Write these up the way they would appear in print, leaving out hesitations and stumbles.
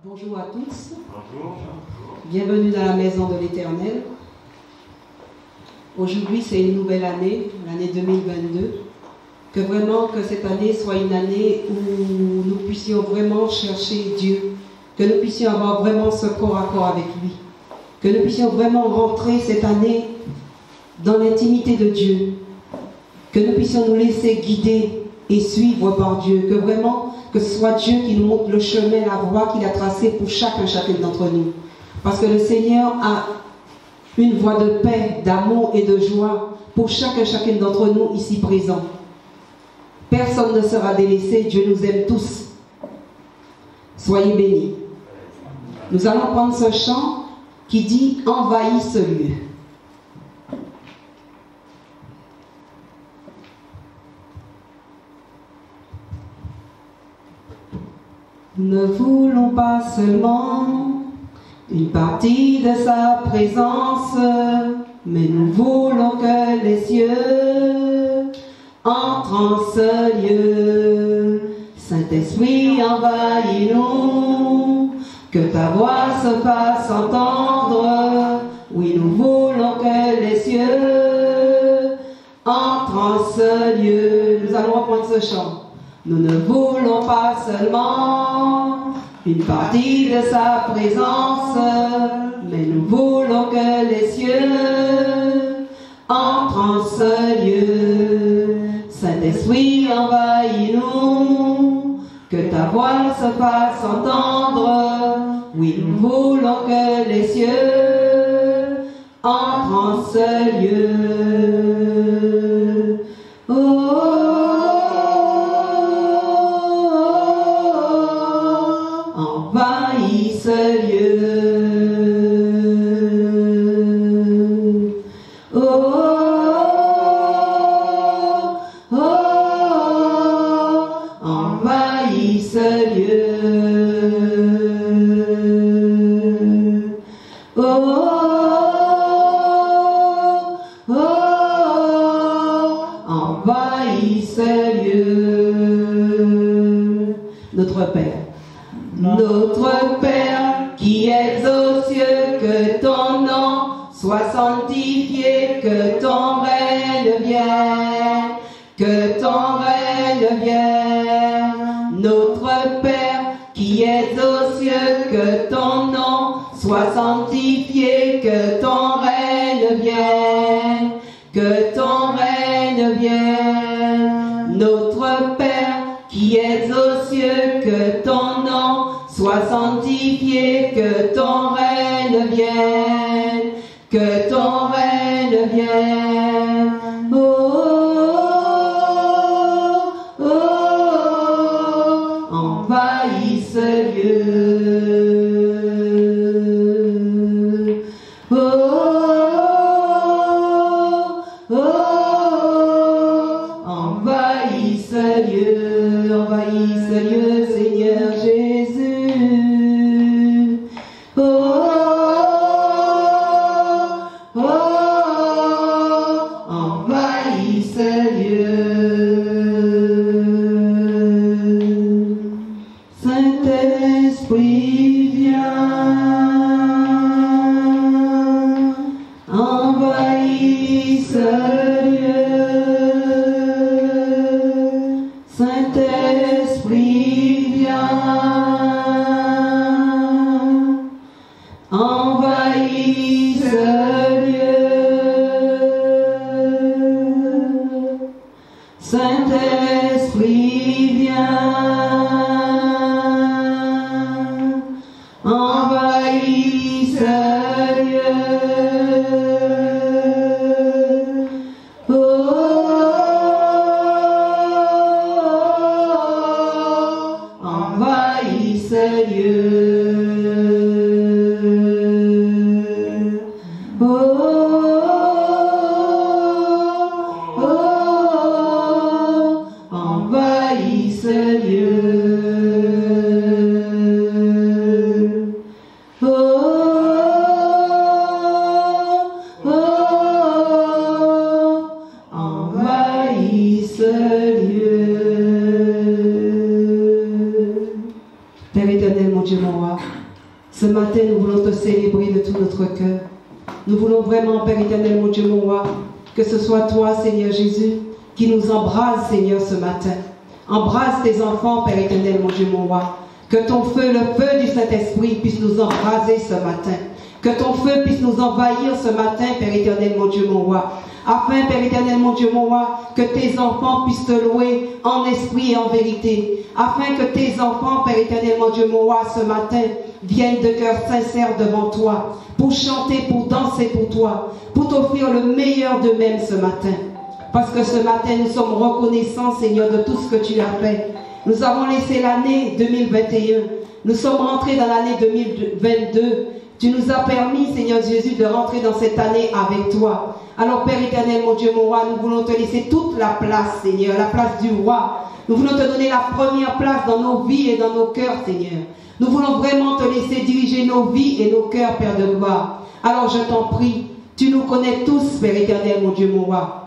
Bonjour à tous. Bonjour. Bienvenue dans la maison de l'Éternel. Aujourd'hui, c'est une nouvelle année, l'année 2022. Que vraiment, que cette année soit une année où nous puissions vraiment chercher Dieu. Que nous puissions avoir vraiment ce corps à corps avec lui. Que nous puissions vraiment rentrer cette année dans l'intimité de Dieu. Que nous puissions nous laisser guider et suivre par Dieu. Que vraiment, que ce soit Dieu qui nous montre le chemin, la voie qu'il a tracée pour chacune d'entre nous. Parce que le Seigneur a une voie de paix, d'amour et de joie pour chacune d'entre nous ici présents. Personne ne sera délaissé, Dieu nous aime tous. Soyez bénis. Nous allons prendre ce chant qui dit « Envahis ce lieu ». Nous ne voulons pas seulement une partie de sa présence, mais nous voulons que les cieux entrent en ce lieu. Saint-Esprit, envahis-nous, que ta voix se fasse entendre. Oui, nous voulons que les cieux entrent en ce lieu. Nous allons reprendre ce chant. Nous ne voulons pas seulement une partie de sa présence, mais nous voulons que les cieux entrent en ce lieu. Saint-Esprit, envahis-nous, que ta voix se fasse entendre. Oui, nous voulons que les cieux entrent en ce lieu. Envahis ce lieu. Envahis ce lieu. Envahis ce lieu. Notre Père. Notre Père qui es aux cieux, que ton nom soit sanctifié, que ton règne vienne, que ton règne vienne. Notre Père qui es aux cieux, que ton nom soit sanctifié, que ton règne vienne, que ton règne vienne. Notre Père qui es aux cieux, que ton nom soit sanctifié, que ton règne vienne, que ton règne vienne. Envahis ce lieu. Envahis ce lieu. Envahis ce lieu, Seigneur Jésus. Envahis ce lieu. Saint-Esprit, viens. Envahis ce lieu. Saint-Esprit, viens, envahis ce lieu. Saint-Esprit, viens, envahis ce lieu. Envahis ce lieu. Envahis ce lieu. Envahis ce lieu. Père éternel, mon Dieu, mon roi. Ce matin, nous voulons te célébrer de tout notre cœur. Nous voulons vraiment, Père éternel, mon Dieu, mon roi, que ce soit toi, Seigneur Jésus, qui nous embrase, Seigneur, ce matin. Embrase tes enfants, Père éternel, mon Dieu, mon roi. Que ton feu, le feu du Saint-Esprit, puisse nous embraser ce matin. Que ton feu puisse nous envahir ce matin, Père éternel, mon Dieu, mon roi. Afin, Père éternel, mon Dieu, mon roi, que tes enfants puissent te louer en esprit et en vérité. Afin que tes enfants, Père éternel, mon Dieu, mon roi, ce matin, viennent de cœur sincère devant toi, pour chanter, pour danser pour toi, pour t'offrir le meilleur d'eux-mêmes ce matin. Parce que ce matin, nous sommes reconnaissants, Seigneur, de tout ce que tu as fait. Nous avons laissé l'année 2021. Nous sommes rentrés dans l'année 2022. Tu nous as permis, Seigneur Jésus, de rentrer dans cette année avec toi. Alors, Père éternel, mon Dieu, mon roi, nous voulons te laisser toute la place, Seigneur, la place du roi. Nous voulons te donner la première place dans nos vies et dans nos cœurs, Seigneur. Nous voulons vraiment te laisser diriger nos vies et nos cœurs, Père de gloire. Alors, je t'en prie, tu nous connais tous, Père éternel, mon Dieu, mon roi.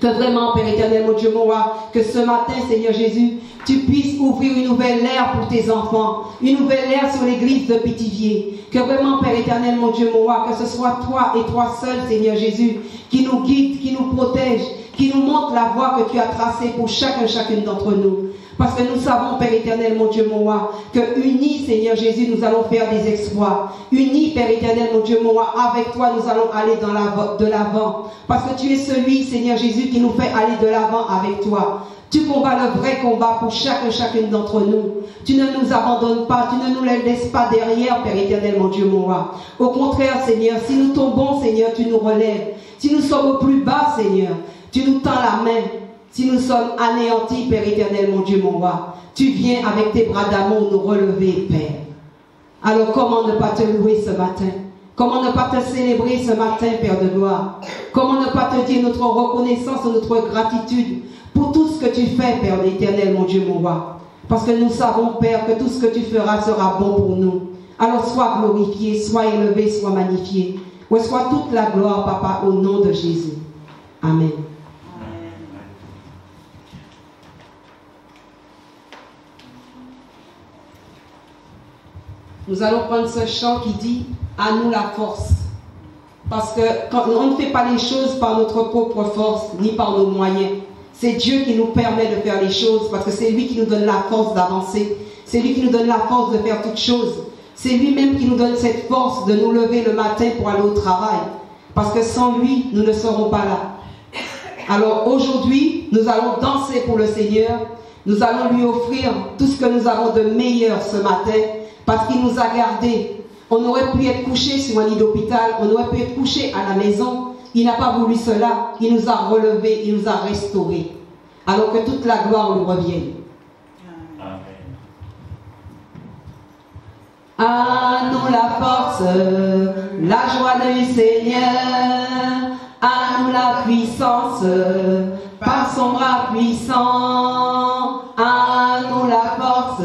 Que vraiment, Père éternel, mon Dieu, mon roi, que ce matin, Seigneur Jésus, tu puisses ouvrir une nouvelle ère pour tes enfants, une nouvelle ère sur l'église de Pithiviers. Que vraiment, Père éternel, mon Dieu, mon roi, que ce soit toi et toi seul, Seigneur Jésus, qui nous guide, qui nous protège, qui nous montre la voie que tu as tracée pour chacune d'entre nous. Parce que nous savons, Père éternel, mon Dieu, mon roi, que unis, Seigneur Jésus, nous allons faire des exploits. Unis, Père éternel, mon Dieu, mon roi, avec toi, nous allons aller de l'avant. Parce que tu es celui, Seigneur Jésus, qui nous fait aller de l'avant avec toi. Tu combats le vrai combat pour chacune d'entre nous. Tu ne nous abandonnes pas, tu ne nous laisses pas derrière, Père éternel, mon Dieu, mon roi. Au contraire, Seigneur, si nous tombons, Seigneur, tu nous relèves. Si nous sommes au plus bas, Seigneur, tu nous tends la main. Si nous sommes anéantis, Père éternel, mon Dieu, mon roi, tu viens avec tes bras d'amour nous relever, Père. Alors comment ne pas te louer ce matin? Comment ne pas te célébrer ce matin, Père de gloire? Comment ne pas te dire notre reconnaissance et notre gratitude pour tout ce que tu fais, Père éternel, mon Dieu, mon roi? Parce que nous savons, Père, que tout ce que tu feras sera bon pour nous. Alors sois glorifié, sois élevé, sois magnifié. Reçois toute la gloire, Papa, au nom de Jésus. Amen. Nous allons prendre ce chant qui dit « À nous la force ». Parce que quand on ne fait pas les choses par notre propre force, ni par nos moyens. C'est Dieu qui nous permet de faire les choses, parce que c'est lui qui nous donne la force d'avancer. C'est lui qui nous donne la force de faire toutes choses. C'est lui-même qui nous donne cette force de nous lever le matin pour aller au travail. Parce que sans lui, nous ne serons pas là. Alors aujourd'hui, nous allons danser pour le Seigneur. Nous allons lui offrir tout ce que nous avons de meilleur ce matin. Parce qu'il nous a gardés. On aurait pu être couché sur un lit d'hôpital, on aurait pu être couché à la maison. Il n'a pas voulu cela. Il nous a relevés, il nous a restaurés. Alors que toute la gloire lui revienne. Amen. À nous la force, la joie du Seigneur. À nous la puissance, par son bras puissant. À nous la force,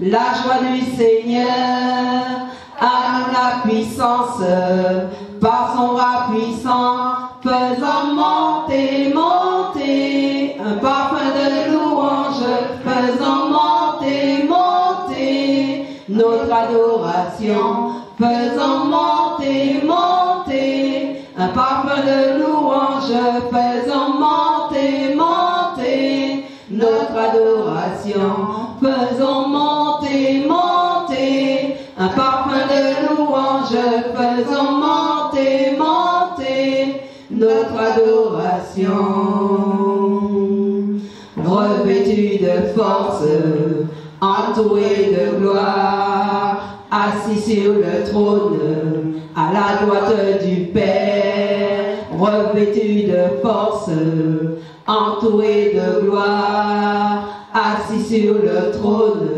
la joie du Seigneur. À nous la puissance, par son bras puissant. Faisons monter, monter, un parfum de louange. Faisons monter, monter, notre adoration. Faisons monter, monter, un parfum de louange. Faisons monter, monter, notre adoration. Faisons monter, monter, un parfum de louange. Faisons monter, monter, notre adoration. Revêtu de force, entouré de gloire, assis sur le trône, à la droite du Père, revêtu de force, entouré de gloire, assis sur le trône,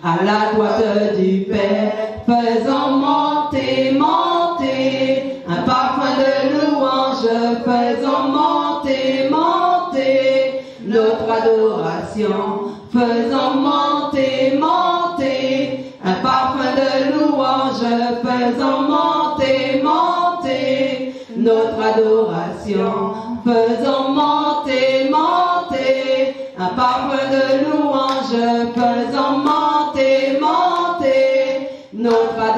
à la droite du Père, faisons monter, monter, un parfum de louange, faisons monter, monter, notre adoration, faisons monter, monter, un parfum de louange, faisons monter, monter, notre adoration, faisons monter, monter, un parfum de louange, faisons monter, monter,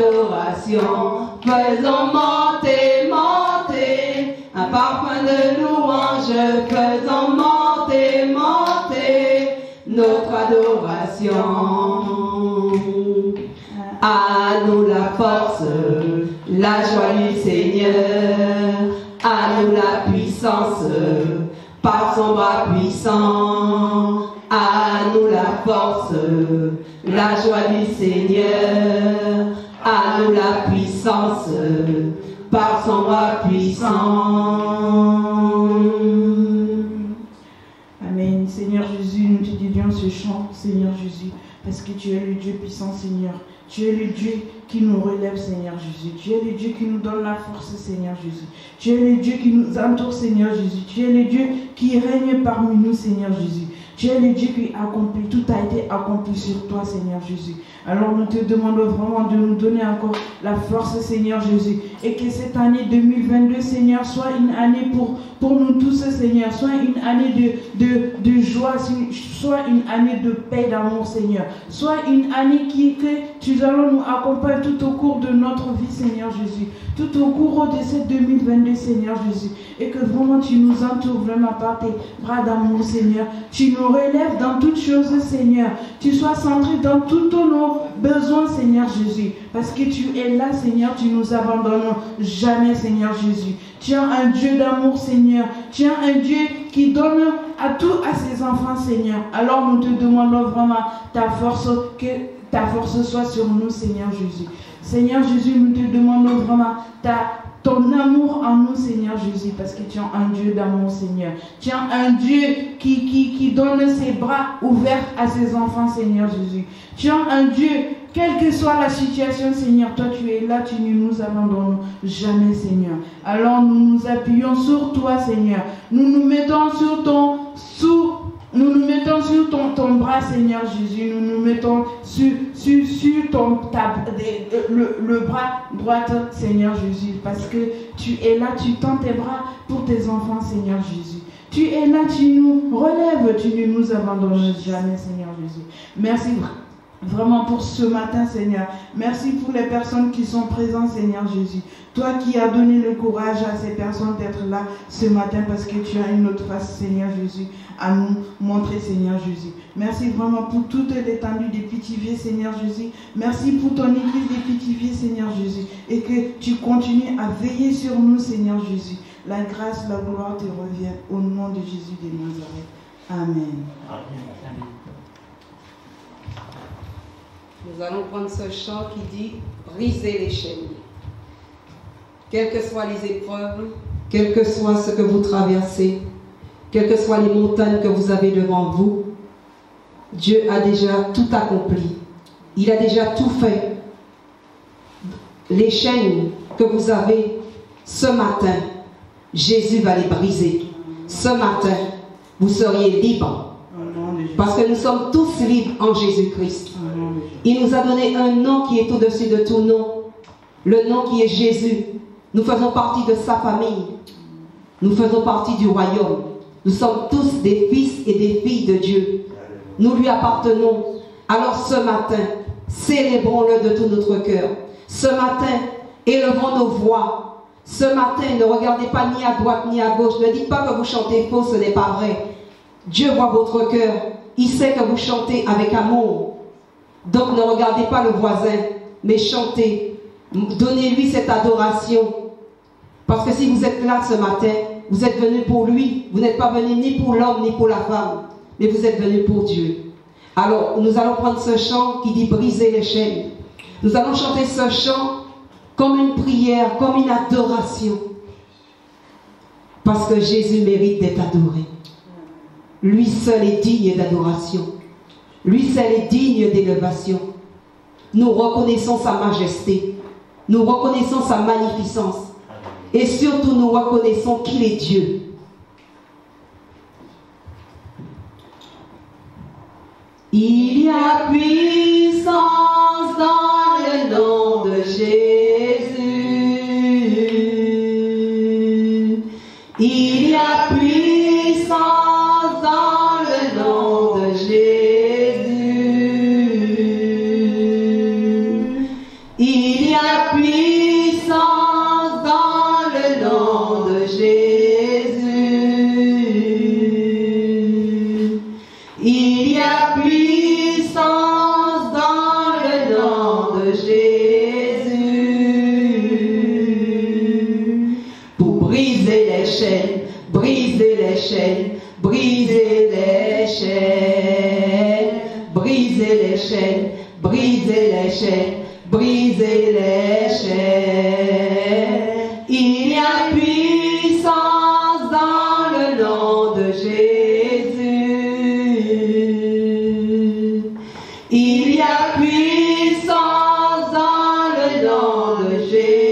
adoration. Faisons monter, monter un parfum de louange. Faisons monter, monter notre adoration. À nous la force, la joie du Seigneur. À nous la puissance, par son bras puissant. À nous la force, la joie du Seigneur. À nous la puissance, par son bras puissant. Amen. Seigneur Jésus, nous te dédions ce chant, Seigneur Jésus, parce que tu es le Dieu puissant, Seigneur. Tu es le Dieu qui nous relève, Seigneur Jésus. Tu es le Dieu qui nous donne la force, Seigneur Jésus. Tu es le Dieu qui nous entoure, Seigneur Jésus. Tu es le Dieu qui règne parmi nous, Seigneur Jésus. Tu es le Dieu qui accomplit, tout a été accompli sur toi, Seigneur Jésus. Alors nous te demandons vraiment de nous donner encore la force, Seigneur Jésus. Et que cette année 2022, Seigneur, soit une année pour nous tous, Seigneur. Soit une année de joie, soit une année de paix, d'amour, Seigneur. Soit une année que tu allons nous accompagner tout au cours de notre vie, Seigneur Jésus. Tout au cours de cette 2022, Seigneur Jésus. Et que vraiment tu nous entoures vraiment par tes bras d'amour, Seigneur. Tu nous relèves dans toutes choses, Seigneur. Tu sois centré dans tous nos besoins, Seigneur Jésus. Parce que tu es là, Seigneur. Tu nous abandonnes jamais, Seigneur Jésus. Tu es un Dieu d'amour, Seigneur. Tu es un Dieu qui donne à tous à ses enfants, Seigneur. Alors nous te demandons vraiment ta force, que ta force soit sur nous, Seigneur Jésus. Seigneur Jésus, nous te demandons vraiment ton amour en nous, Seigneur Jésus, parce que tu es un Dieu d'amour, Seigneur. Tu es un Dieu qui donne ses bras ouverts à ses enfants, Seigneur Jésus. Tu es un Dieu, quelle que soit la situation, Seigneur, toi tu es là, tu ne nous abandonnes jamais, Seigneur. Alors nous nous appuyons sur toi, Seigneur. Nous nous mettons sur ton bras, Seigneur Jésus. Nous nous mettons sur le bras droit, Seigneur Jésus. Parce que tu es là, tu tends tes bras pour tes enfants, Seigneur Jésus. Tu es là, tu nous relèves, tu ne nous abandonnes jamais, Seigneur Jésus. Merci vraiment pour ce matin, Seigneur. Merci pour les personnes qui sont présentes, Seigneur Jésus. Toi qui as donné le courage à ces personnes d'être là ce matin parce que tu as une autre face, Seigneur Jésus, à nous montrer, Seigneur Jésus. Merci vraiment pour toute l'étendue des Pithiviers, Seigneur Jésus. Merci pour ton église des Pithiviers, Seigneur Jésus. Et que tu continues à veiller sur nous, Seigneur Jésus. La grâce, la gloire te revient au nom de Jésus de Nazareth. Amen. Amen. Nous allons prendre ce chant qui dit « Brisez les chaînes ». Quelles que soient les épreuves, quel que soit ce que vous traversez, quelles que soient les montagnes que vous avez devant vous, Dieu a déjà tout accompli. Il a déjà tout fait. Les chaînes que vous avez ce matin, Jésus va les briser. Ce matin, vous seriez libres. Parce que nous sommes tous libres en Jésus-Christ. Il nous a donné un nom qui est au-dessus de tout nom. Le nom qui est Jésus. Nous faisons partie de sa famille. Nous faisons partie du royaume. Nous sommes tous des fils et des filles de Dieu. Nous lui appartenons. Alors ce matin, célébrons-le de tout notre cœur. Ce matin, élevons nos voix. Ce matin, ne regardez pas ni à droite ni à gauche. Ne dites pas que vous chantez faux, ce n'est pas vrai. Dieu voit votre cœur. Il sait que vous chantez avec amour. Donc ne regardez pas le voisin, mais chantez. Donnez-lui cette adoration. Parce que si vous êtes là ce matin, vous êtes venu pour lui. Vous n'êtes pas venu ni pour l'homme ni pour la femme, mais vous êtes venu pour Dieu. Alors nous allons prendre ce chant qui dit briser les chaînes. Nous allons chanter ce chant comme une prière, comme une adoration. Parce que Jésus mérite d'être adoré. Lui seul est digne d'adoration. Lui seul est digne d'élévation. Nous reconnaissons sa majesté. Nous reconnaissons sa magnificence. Et surtout, nous reconnaissons qu'il est Dieu. Il y a puissance dans le nom de Jésus. Il y a puissance dans le nom de Jésus. Il y a Il y a puissance dans le nom de Jésus pour briser les chaînes, briser les chaînes, briser les chaînes, briser les chaînes, briser les chaînes, briser les chaînes. Il y a puissance dans le nom de Jésus. Il y a puissance dans le nom de Jésus.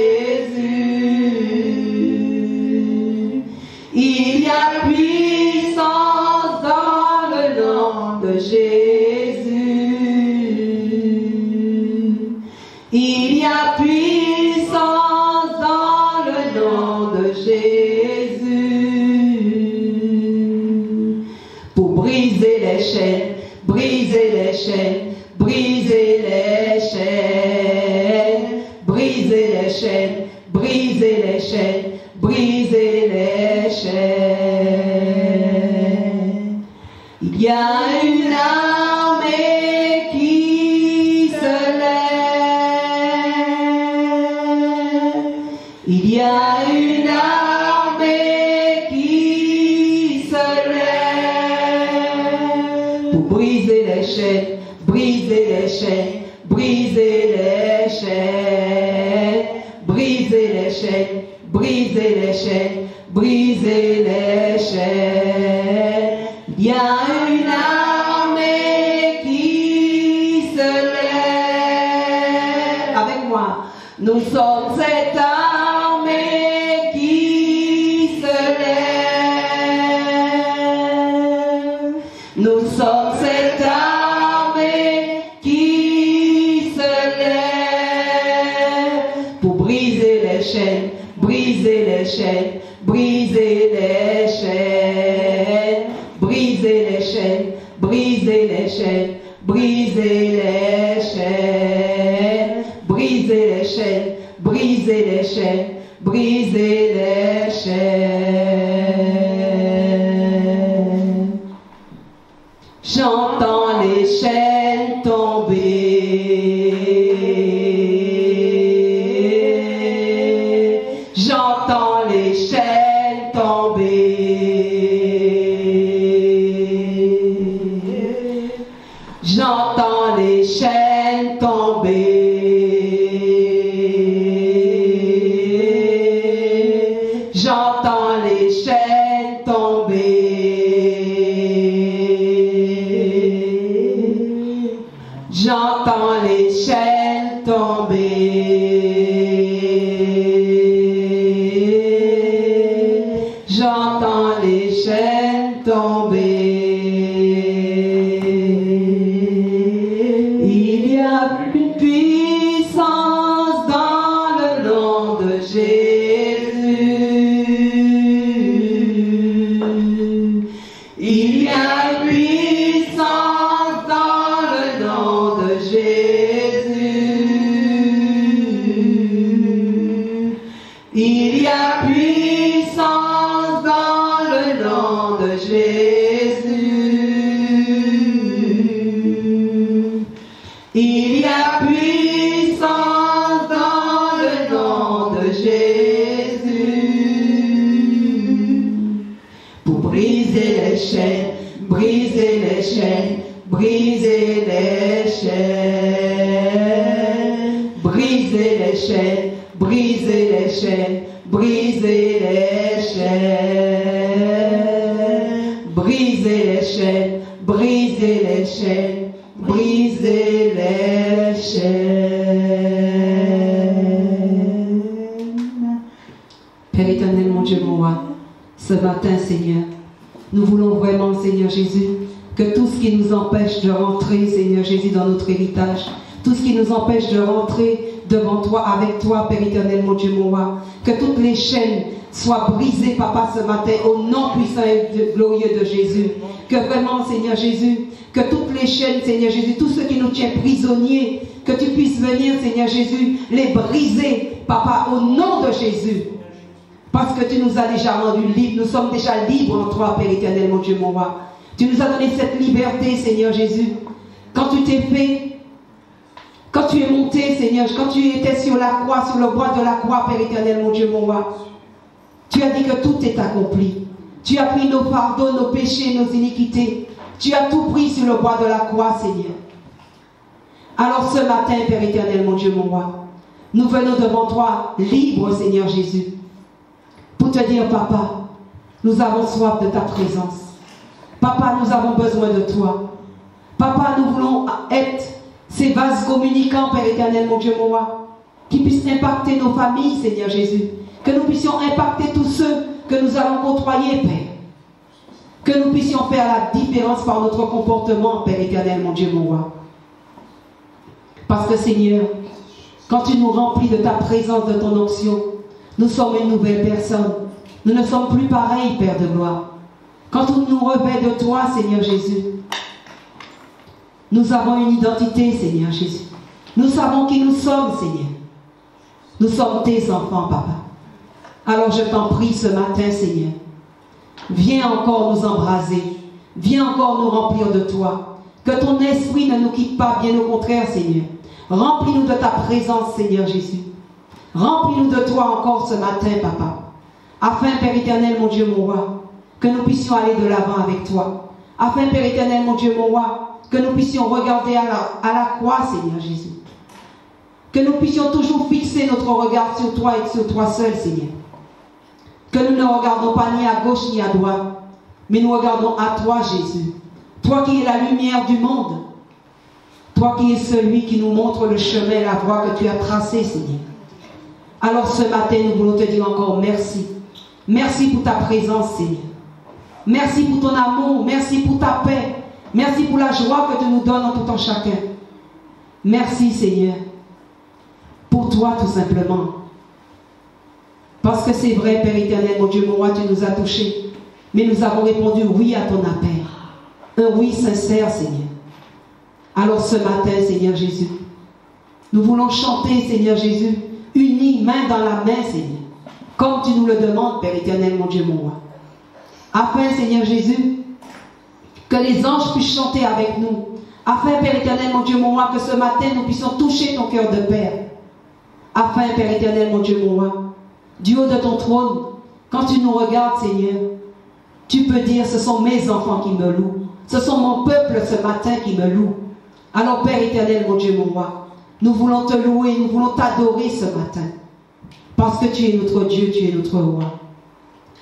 Il y a puissance dans le nom de Jésus. Il y a puissance dans le nom de Jésus pour briser les chaînes, briser les chaînes, briser les chaînes, briser les chaînes, briser les chaînes, briser les chaînes. Il y a une armée qui se lève. Il y a une armée qui se lève pour briser les chaînes, briser les chaînes, briser les chaînes, briser les chaînes, briser les chaînes, briser les chaînes. Il y a une armée qui se lève. Avec moi, nous sommes cette armée qui se lève. Nous sommes cette armée qui se lève pour briser les chaînes, briser les chaînes, briser les chaînes, briser les chaînes, briser les chaînes, briser les chaînes, briser les chaînes, briser les chaînes, briser les chaînes. J'entends les chaînes tomber. J'entends les chaînes tomber. J'entends les chaînes tomber. J'entends les chaînes tomber. J'entends les chaînes tomber. J'entends les chaînes tomber. Il y a une puissance dans le nom de Jésus. Il y a une puissance dans le nom de Jésus. Il y a puissance dans le nom de Jésus. Il y a puissance dans le nom de Jésus pour briser les chaînes, briser les chaînes, briser les chaînes, briser les chaînes, briser les chaînes, briser les chaînes, briser les chaînes, briser les chaînes, briser les chaînes. Père éternel, mon Dieu, mon roi, ce matin, Seigneur, nous voulons vraiment, Seigneur Jésus, que tout ce qui nous empêche de rentrer, Seigneur Jésus, dans notre héritage, tout ce qui nous empêche de rentrer devant toi, avec toi, Père éternel, mon Dieu, mon roi, que toutes les chaînes soient brisées, Papa, ce matin, au nom puissant et glorieux de Jésus. Que vraiment, Seigneur Jésus, que toutes les chaînes, Seigneur Jésus, tout ce qui nous tient prisonniers, que tu puisses venir, Seigneur Jésus, les briser, Papa, au nom de Jésus. Parce que tu nous as déjà rendus libres, nous sommes déjà libres en toi, Père éternel, mon Dieu, mon roi. Tu nous as donné cette liberté, Seigneur Jésus. Quand tu t'es fait, quand tu es monté, Seigneur, quand tu étais sur la croix, sur le bois de la croix, Père éternel, mon Dieu, mon roi, tu as dit que tout est accompli. Tu as pris nos fardeaux, nos péchés, nos iniquités. Tu as tout pris sur le bois de la croix, Seigneur. Alors ce matin, Père éternel, mon Dieu, mon roi, nous venons devant toi, libres, Seigneur Jésus, pour te dire, Papa, nous avons soif de ta présence. Papa, nous avons besoin de toi. Papa, nous voulons être ces vases communicants, Père éternel, mon Dieu, mon roi, qui puissent impacter nos familles, Seigneur Jésus. Que nous puissions impacter tous ceux que nous allons côtoyer, Père. Que nous puissions faire la différence par notre comportement, Père éternel, mon Dieu, mon roi. Parce que, Seigneur, quand tu nous remplis de ta présence, de ton onction, nous sommes une nouvelle personne. Nous ne sommes plus pareils, Père de gloire. Quand on nous revêt de toi, Seigneur Jésus, nous avons une identité, Seigneur Jésus. Nous savons qui nous sommes, Seigneur. Nous sommes tes enfants, Papa. Alors je t'en prie ce matin, Seigneur. Viens encore nous embraser. Viens encore nous remplir de toi. Que ton esprit ne nous quitte pas, bien au contraire, Seigneur. Remplis-nous de ta présence, Seigneur Jésus. Remplis-nous de toi encore ce matin, Papa. Afin, Père éternel, mon Dieu, mon roi, que nous puissions aller de l'avant avec toi. Afin, Père éternel, mon Dieu, mon roi, que nous puissions regarder à la croix, Seigneur Jésus. Que nous puissions toujours fixer notre regard sur toi et sur toi seul, Seigneur. Que nous ne regardons pas ni à gauche ni à droite, mais nous regardons à toi, Jésus. Toi qui es la lumière du monde. Toi qui es celui qui nous montre le chemin, la voie que tu as tracée, Seigneur. Alors ce matin, nous voulons te dire encore merci. Merci pour ta présence, Seigneur. Merci pour ton amour. Merci pour ta paix. Merci pour la joie que tu nous donnes en tout en chacun. Merci, Seigneur. Pour toi, tout simplement. Parce que c'est vrai, Père éternel, mon Dieu, mon roi, tu nous as touchés. Mais nous avons répondu oui à ton appel. Un oui sincère, Seigneur. Alors ce matin, Seigneur Jésus, nous voulons chanter, Seigneur Jésus, unis, main dans la main, Seigneur. Comme tu nous le demandes, Père éternel, mon Dieu, mon roi. Afin, Seigneur Jésus, que les anges puissent chanter avec nous. Afin, Père éternel, mon Dieu, mon roi, que ce matin, nous puissions toucher ton cœur de Père. Afin, Père éternel, mon Dieu, mon roi, du haut de ton trône, quand tu nous regardes, Seigneur, tu peux dire, ce sont mes enfants qui me louent. Ce sont mon peuple ce matin qui me loue. Alors, Père éternel, mon Dieu, mon roi, nous voulons te louer, nous voulons t'adorer ce matin. Parce que tu es notre Dieu, tu es notre roi.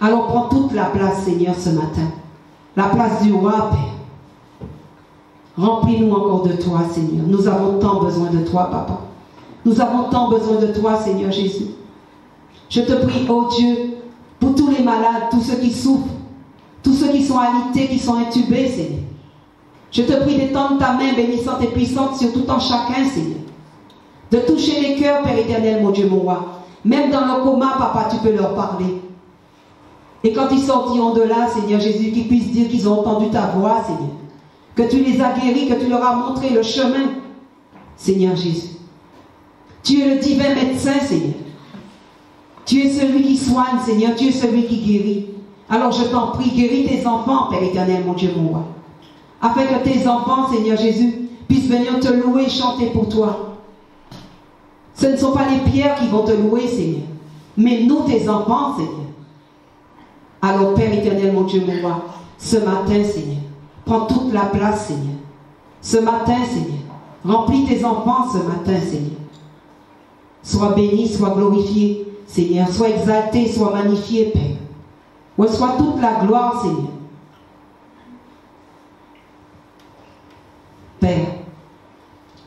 Alors, prends toute la place, Seigneur, ce matin. La place du roi, Père. Remplis-nous encore de toi, Seigneur. Nous avons tant besoin de toi, Papa. Nous avons tant besoin de toi, Seigneur Jésus. Je te prie, oh Dieu, pour tous les malades, tous ceux qui souffrent, tous ceux qui sont alités, qui sont intubés, Seigneur. Je te prie d'étendre ta main bénissante et puissante sur tout en chacun, Seigneur. De toucher les cœurs, Père éternel, mon Dieu, mon roi. Même dans le coma, Papa, tu peux leur parler. Et quand ils sortiront de là, Seigneur Jésus, qu'ils puissent dire qu'ils ont entendu ta voix, Seigneur. Que tu les as guéris, que tu leur as montré le chemin, Seigneur Jésus. Tu es le divin médecin, Seigneur. Tu es celui qui soigne, Seigneur. Tu es celui qui guérit. Alors je t'en prie, guéris tes enfants, Père éternel, mon Dieu, mon roi. Afin que tes enfants, Seigneur Jésus, puissent venir te louer et chanter pour toi. Ce ne sont pas les pierres qui vont te louer, Seigneur, mais nous, tes enfants, Seigneur. Alors, Père éternel, mon Dieu, mon roi, ce matin, Seigneur, prends toute la place, Seigneur. Ce matin, Seigneur, remplis tes enfants ce matin, Seigneur. Sois béni, sois glorifié, Seigneur. Sois exalté, sois magnifié, Père. Reçois toute la gloire, Seigneur. Père,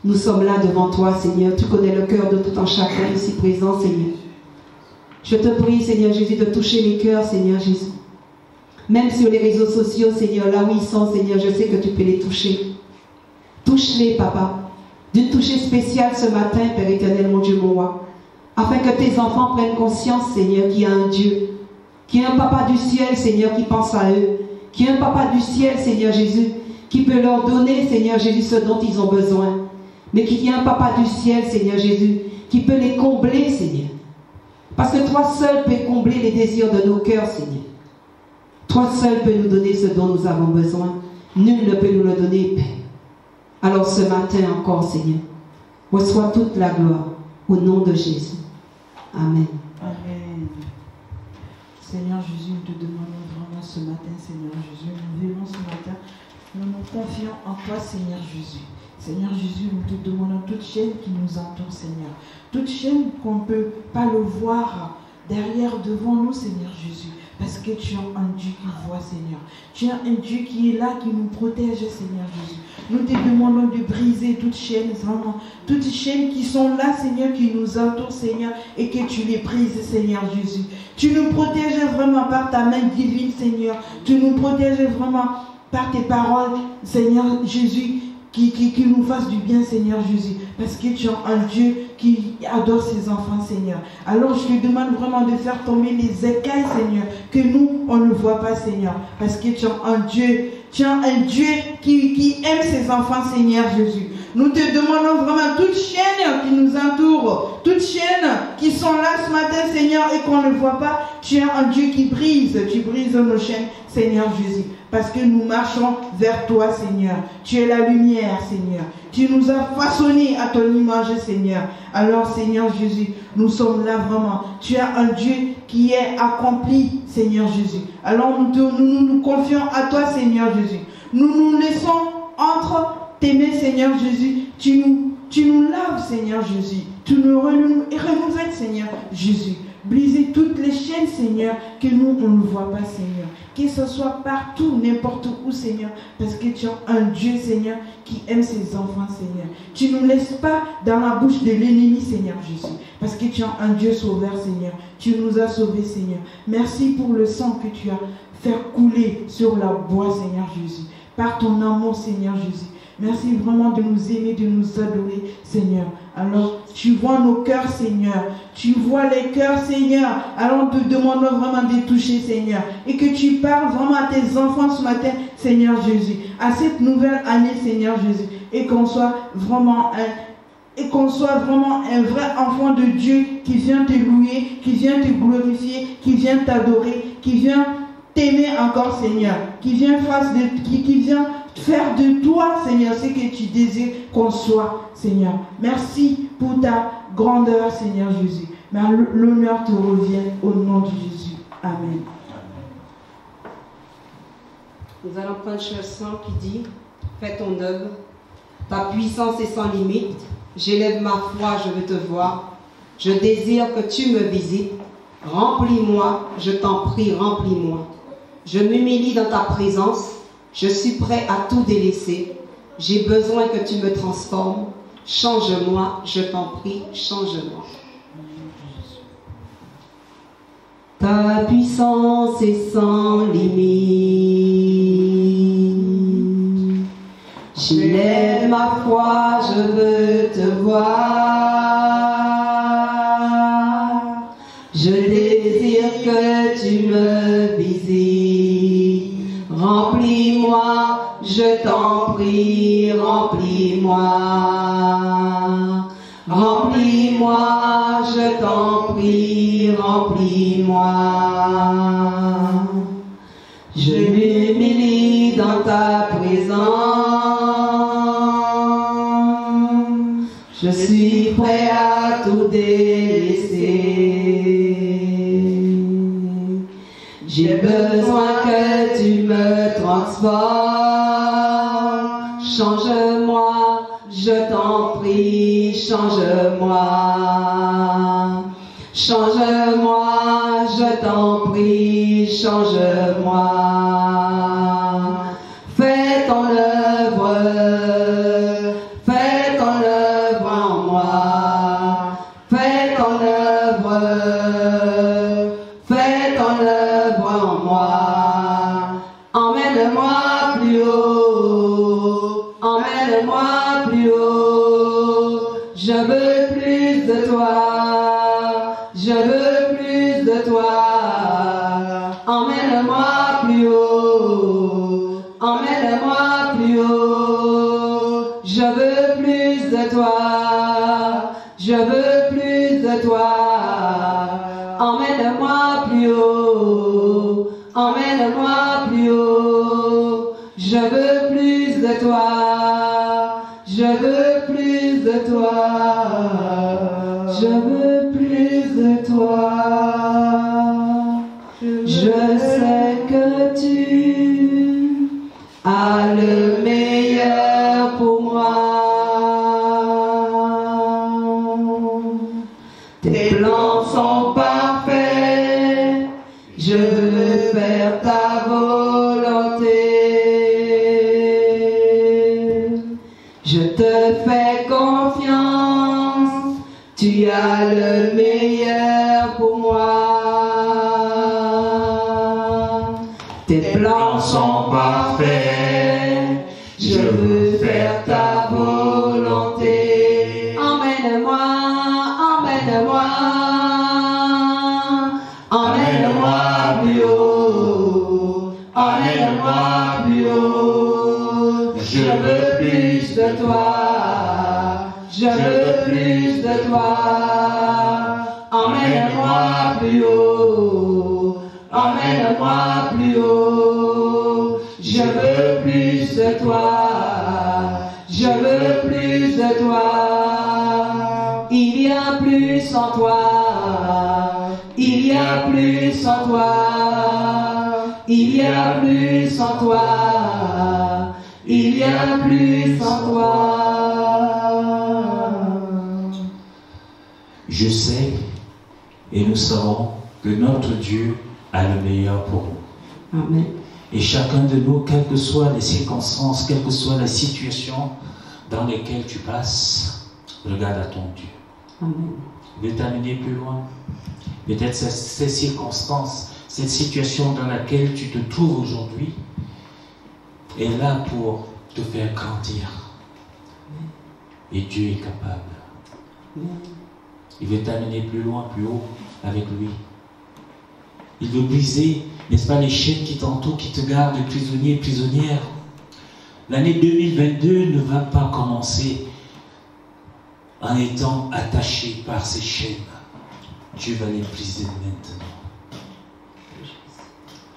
nous sommes là devant toi, Seigneur. Tu connais le cœur de tout un chacun ici présent, Seigneur. Je te prie, Seigneur Jésus, de toucher les cœurs, Seigneur Jésus. Même sur les réseaux sociaux, Seigneur, là où ils sont, Seigneur, je sais que tu peux les toucher. Touche-les, Papa, d'une touchée spéciale ce matin, Père éternel, mon Dieu, mon roi. Afin que tes enfants prennent conscience, Seigneur, qu'il y a un Dieu, qu'il y a un Papa du ciel, Seigneur, qui pense à eux, qu'il y a un Papa du ciel, Seigneur Jésus, qui peut leur donner, Seigneur Jésus, ce dont ils ont besoin. Mais qu'il y a un Papa du ciel, Seigneur Jésus, qui peut les combler, Seigneur. Parce que toi seul peux combler les désirs de nos cœurs, Seigneur. Toi seul peux nous donner ce dont nous avons besoin. Nul ne peut nous le donner. Alors ce matin encore, Seigneur, reçois toute la gloire au nom de Jésus. Amen. Amen. Seigneur Jésus, nous te demandons vraiment ce matin, Seigneur Jésus, nous venons ce matin, nous nous confions en toi, Seigneur Jésus. Seigneur Jésus, nous te demandons toute chaîne qui nous entoure, Seigneur. Toute chaîne qu'on ne peut pas le voir derrière, devant nous, Seigneur Jésus. Parce que tu es un Dieu qui voit, Seigneur. Tu es un Dieu qui est là, qui nous protège, Seigneur Jésus. Nous te demandons de briser toutes chaînes, vraiment. Toutes chaînes qui sont là, Seigneur, qui nous entourent, Seigneur, et que tu les brises, Seigneur Jésus. Tu nous protèges vraiment par ta main divine, Seigneur. Tu nous protèges vraiment par tes paroles, Seigneur Jésus. Qui nous fasse du bien, Seigneur Jésus, parce que tu es un Dieu qui adore ses enfants, Seigneur. Alors je te demande vraiment de faire tomber les écailles, Seigneur, que nous, on ne voit pas, Seigneur, parce que tu es un Dieu, qui aime ses enfants, Seigneur Jésus. Nous te demandons vraiment toutes chaînes qui nous entourent, toutes chaînes qui sont là ce matin, Seigneur, et qu'on ne voit pas. Tu es un Dieu qui brise, tu brises nos chaînes, Seigneur Jésus, parce que nous marchons vers toi, Seigneur. Tu es la lumière, Seigneur. Tu nous as façonnés à ton image, Seigneur. Alors, Seigneur Jésus, nous sommes là vraiment. Tu es un Dieu qui est accompli, Seigneur Jésus. Alors, nous confions à toi, Seigneur Jésus. Nous nous laissons entre tes mains, Seigneur Jésus. Tu nous laves, Seigneur Jésus. Tu nous renouvelles, Seigneur Jésus. Briser toutes les chaînes, Seigneur, que nous, on ne voit pas, Seigneur. Que ce soit partout, n'importe où, Seigneur. Parce que tu es un Dieu, Seigneur, qui aime ses enfants, Seigneur. Tu ne nous laisses pas dans la bouche de l'ennemi, Seigneur Jésus. Parce que tu es un Dieu sauveur, Seigneur. Tu nous as sauvés, Seigneur. Merci pour le sang que tu as fait couler sur la bois, Seigneur Jésus. Par ton amour, Seigneur Jésus. Merci vraiment de nous aimer, de nous adorer, Seigneur. Alors, tu vois nos cœurs, Seigneur. Tu vois les cœurs, Seigneur. Alors, nous te demandons vraiment de toucher, Seigneur. Et que tu parles vraiment à tes enfants ce matin, Seigneur Jésus. À cette nouvelle année, Seigneur Jésus. Et qu'on soit vraiment un vrai enfant de Dieu qui vient te louer, qui vient te glorifier, qui vient t'adorer, qui vient t'aimer encore, Seigneur. Qui vient faire de toi, Seigneur, ce que tu désires qu'on soit, Seigneur. Merci pour ta grandeur, Seigneur Jésus. Mais l'honneur te revient au nom de Jésus. Amen. Nous allons prendre une chanson qui dit « Fais ton œuvre, ta puissance est sans limite. J'élève ma foi, je veux te voir. Je désire que tu me visites. Remplis-moi, je t'en prie, remplis-moi. Je m'humilie dans ta présence. Je suis prêt à tout délaisser. J'ai besoin que tu me transformes. Change-moi, je t'en prie, change-moi. » Ta puissance est sans limite. J'élève ma foi, je veux te voir. Je désire que tu me visites. Remplis-moi, je t'en prie, remplis-moi. Remplis-moi, je t'en prie, remplis-moi. Je m'humilie dans ta présence. Je suis prêt à tout délaisser. J'ai besoin que tu me transformes. Change-moi, je t'en prie, change-moi. Change-moi, je t'en prie, change-moi. Fais ton œuvre en moi. Fais ton œuvre en moi. Emmène-moi plus haut, emmène-moi plus haut. Je veux plus de toi, je veux plus de toi. Emmène-moi plus haut, emmène-moi plus haut. Je veux plus de toi, je veux plus de toi. Emmène-moi plus haut, emmène-moi plus haut. Je veux toi. Je veux plus de toi. Je veux plus de toi. Je sais que tu as le meilleur pour moi. Tes plans sont parfaits. Je veux faire ta volonté. Je te fais confiance. Tu as le meilleur pour moi. Tes plans sont parfaits. Je veux faire ta volonté. Emmène-moi, emmène-moi. Emmène-moi plus haut. Emmène-moi plus haut. Je veux plus de toi. Je veux plus de toi. Emmène-moi plus haut. Emmène-moi plus haut. Je veux plus de toi. Je veux plus de toi. Il y a plus en toi. Il y a plus en toi. Il y a plus en toi. Il y a plus en toi. Je sais et nous savons que notre Dieu a le meilleur pour nous. Amen. Et chacun de nous, quelles que soient les circonstances, quelle que soit la situation dans lesquelles tu passes, regarde à ton Dieu. Amen. Il veut t'amener plus loin. Peut-être ces circonstances, cette situation dans laquelle tu te trouves aujourd'hui est là pour te faire grandir. Et Dieu est capable. Il veut t'amener plus loin, plus haut avec lui. Il veut briser, n'est-ce pas, les chaînes qui t'entourent, qui te gardent prisonnier, prisonnière. L'année 2022 ne va pas commencer en étant attaché par ces chaînes. Dieu va les briser maintenant.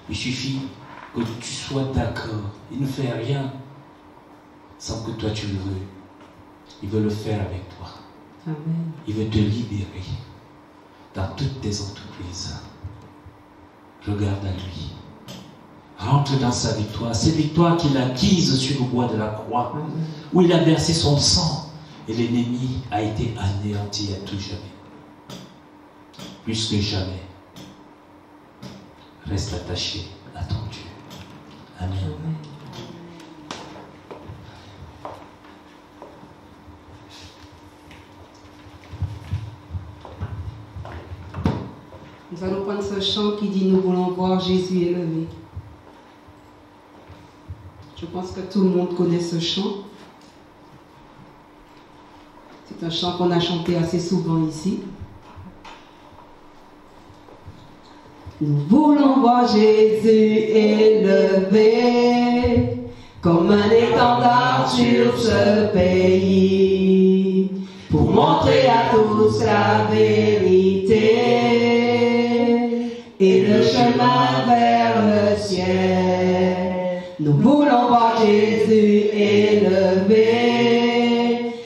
Il suffit que tu sois d'accord. Il ne fait rien sans que toi tu le veuilles. Il veut le faire avec toi. Amen. Il veut te libérer dans toutes tes entreprises. Regarde à lui. Rentre dans sa victoire. Cette victoire qu'il a acquise sur le bois de la croix, où il a versé son sang et l'ennemi a été anéanti à tout jamais. Plus que jamais, reste attaché à ton Dieu. Amen. Nous allons prendre ce chant qui dit « Nous voulons voir Jésus élevé ». Je pense que tout le monde connaît ce chant. C'est un chant qu'on a chanté assez souvent ici. Nous voulons voir Jésus élevé comme un étendard sur ce pays pour montrer à tous la vérité et le chemin vers le ciel. Nous voulons voir Jésus élevé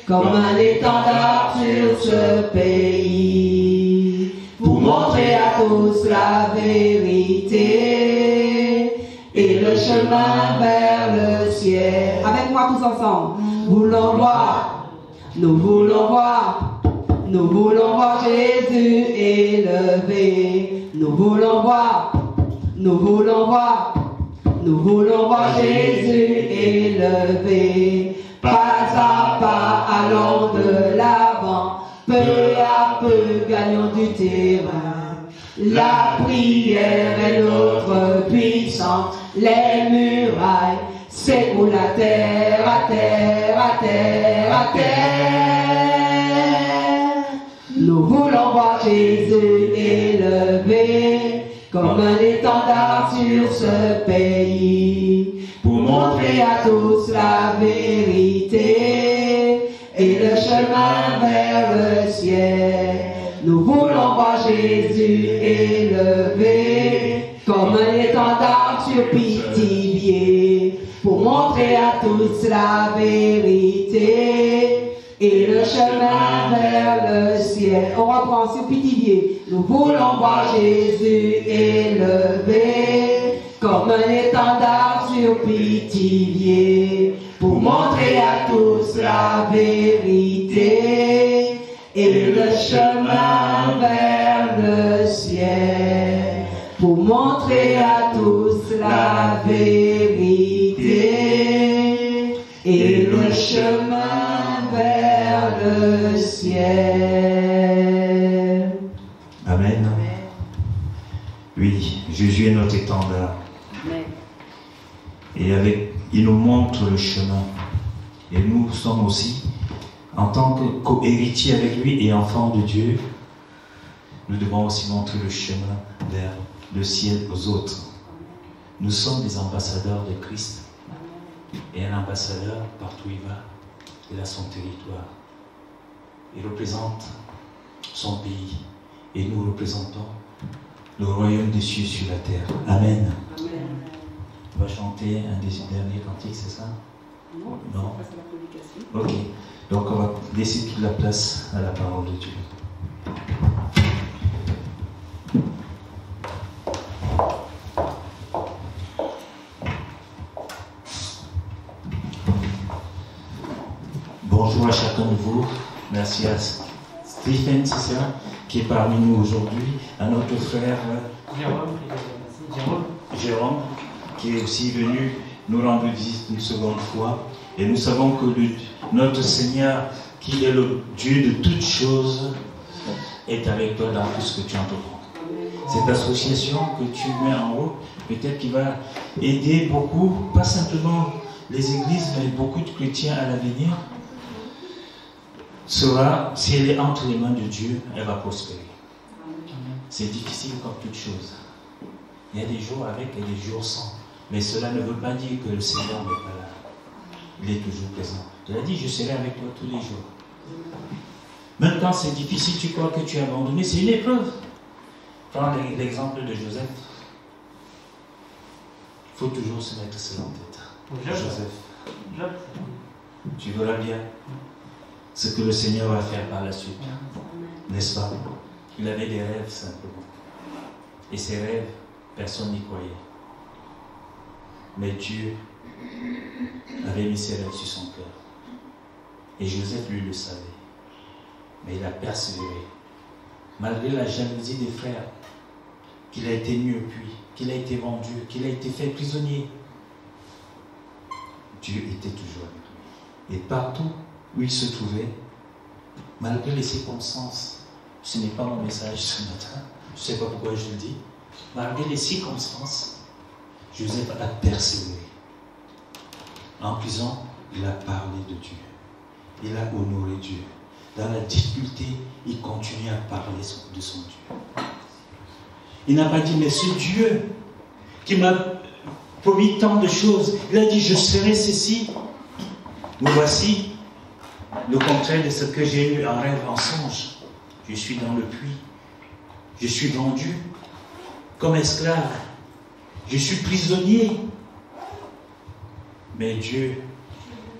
comme un étendard sur ce pays pour montrer à tous la vérité et le chemin vers le ciel. Avec moi tous ensemble. Nous voulons voir Jésus élevé. Nous voulons voir Jésus élevé. Pas à pas, allons de l'avant. Peu à peu, gagnons du terrain. La prière est notre puissance. Les murailles s'écroulent à terre, à terre, à terre, à terre. Nous voulons voir Jésus élevé comme un étendard sur ce pays pour montrer à tous la vérité et le chemin vers le ciel. Nous voulons voir Jésus élevé comme un étendard sur Pithiviers pour montrer à tous la vérité et le chemin vers le ciel. On reprend sur Pithiviers. Nous voulons voir Jésus élevé comme un étendard sur Pithiviers pour montrer à tous la vérité et le chemin vers le ciel. Pour montrer à tous la vérité et le chemin vers le ciel. Amen. Oui, Jésus est notre étendard. Et il nous montre le chemin. Et nous sommes aussi, en tant que co-héritiers avec lui et enfants de Dieu, nous devons aussi montrer le chemin vers le ciel aux autres. Nous sommes des ambassadeurs de Christ. Et un ambassadeur, partout où il va, il a son territoire. Il représente son pays. Et nous représentons le royaume des cieux sur la terre. Amen. Amen. On va chanter un des derniers cantiques, c'est ça? Non. Ok. Donc on va laisser toute la place à la parole de Dieu. Bonjour à chacun de vous. Merci à Stephen, c'est ça, qui est parmi nous aujourd'hui, à notre frère Jérôme, qui est aussi venu nous rendre visite une seconde fois. Et nous savons que notre Seigneur, qui est le Dieu de toutes choses, est avec toi dans tout ce que tu entreprends. Cette association que tu mets en haut, peut-être qu'il va aider beaucoup, pas simplement les églises, mais beaucoup de chrétiens à l'avenir. Sera, si elle est entre les mains de Dieu, elle va prospérer. C'est difficile comme toute chose. Il y a des jours avec et des jours sans. Mais cela ne veut pas dire que le Seigneur n'est pas là. Il est toujours présent. Il a dit, je serai avec toi tous les jours. Même quand c'est difficile, tu crois que tu es abandonné, c'est une épreuve. Prends l'exemple de Joseph. Il faut toujours se mettre cela en tête. Joseph, tu verras bien ce que le Seigneur va faire par la suite. N'est-ce pas? Il avait des rêves simplement. Et ces rêves, personne n'y croyait. Mais Dieu avait mis ses rêves sur son cœur. Et Joseph, lui, le savait. Mais il a persévéré. Malgré la jalousie des frères, qu'il a été mis au puits, qu'il a été vendu, qu'il a été fait prisonnier. Dieu était toujours avec lui. Et partout où il se trouvait, malgré les circonstances, ce n'est pas mon message ce matin, je ne sais pas pourquoi je le dis, malgré les circonstances, Joseph a persévéré. En prison, il a parlé de Dieu. Il a honoré Dieu. Dans la difficulté, il continue à parler de son Dieu. Il n'a pas dit, mais ce Dieu qui m'a promis tant de choses, il a dit, je serai ceci. Me voici le contraire de ce que j'ai eu en rêve, en songe. Je suis dans le puits. Je suis vendu comme esclave. Je suis prisonnier. Mais Dieu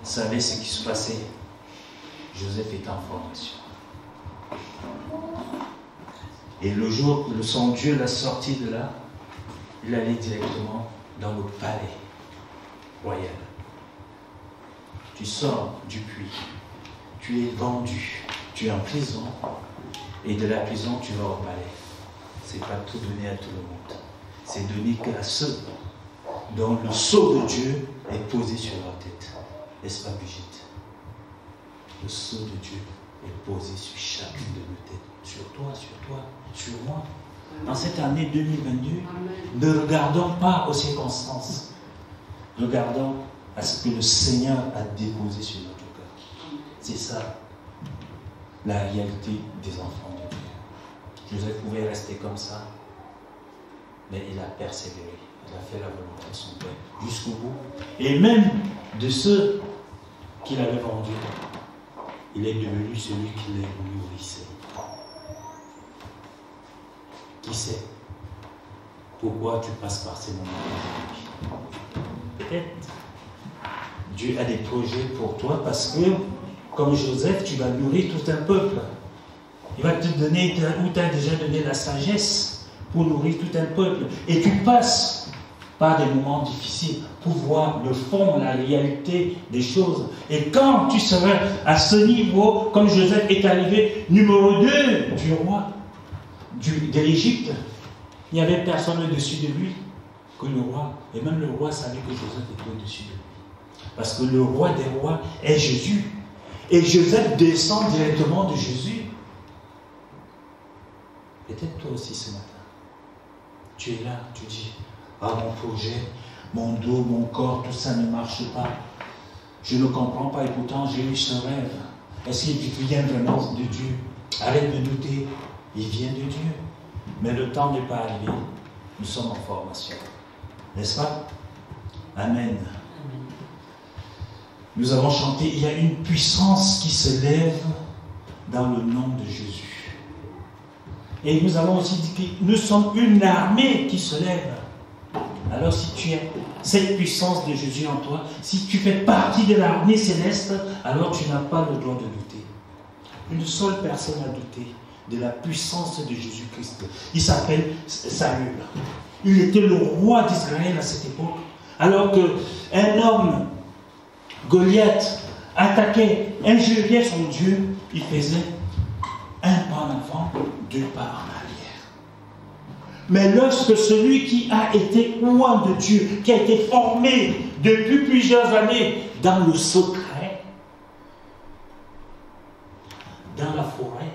savait ce qui se passait. Joseph est en formation. Et le jour où son Dieu l'a sorti de là, il allait directement dans le palais royal. Tu sors du puits, tu es vendu, tu es en prison, et de la prison tu vas au palais. Ce n'est pas tout donné à tout le monde. C'est donné qu'à ceux dont le sceau de Dieu est posé sur leur tête. N'est-ce pas, Brigitte? Le sceau de Dieu est posé sur chacune de nos têtes. Sur toi, sur moi. En cette année 2022, ne regardons pas aux circonstances. Regardons à ce que le Seigneur a déposé sur notre cœur. C'est ça, la réalité des enfants de Dieu. Joseph pouvait rester comme ça, mais il a persévéré. Il a fait la volonté de son Père jusqu'au bout. Et même de ceux qu'il avait vendus, il est devenu celui qui les nourrissait. Qui sait pourquoi tu passes par ces moments? Peut-être Dieu a des projets pour toi parce que, comme Joseph, tu vas nourrir tout un peuple. Il va te donner, ou t'a déjà donné la sagesse pour nourrir tout un peuple. Et tu passes par des moments difficiles pour voir le fond, la réalité des choses. Et quand tu seras à ce niveau, comme Joseph est arrivé numéro 2 du roi de l'Égypte, il n'y avait personne au-dessus de lui que le roi. Et même le roi savait que Joseph était au-dessus de lui. Parce que le roi des rois est Jésus. Et Joseph descend directement de Jésus. Peut-être toi aussi ce matin. Tu es là, tu dis, ah mon projet, mon dos, mon corps, tout ça ne marche pas. Je ne comprends pas et pourtant j'ai eu ce rêve. Est-ce qu'il vient vraiment de Dieu? Arrête de douter, il vient de Dieu. Mais le temps n'est pas arrivé. Nous sommes en formation. N'est-ce pas? Amen. Nous avons chanté, il y a une puissance qui se lève dans le nom de Jésus. Et nous avons aussi dit que nous sommes une armée qui se lève. Alors si tu as cette puissance de Jésus en toi, si tu fais partie de l'armée céleste, alors tu n'as pas le droit de douter. Une seule personne a douté de la puissance de Jésus-Christ. Il s'appelle Saül. Il était le roi d'Israël à cette époque. Alors qu'un homme, Goliath, attaquait, injuriait son Dieu, il faisait un pas en avant, 2 pas en arrière. Mais lorsque celui qui a été loin de Dieu, qui a été formé depuis plusieurs années dans le secret, dans la forêt,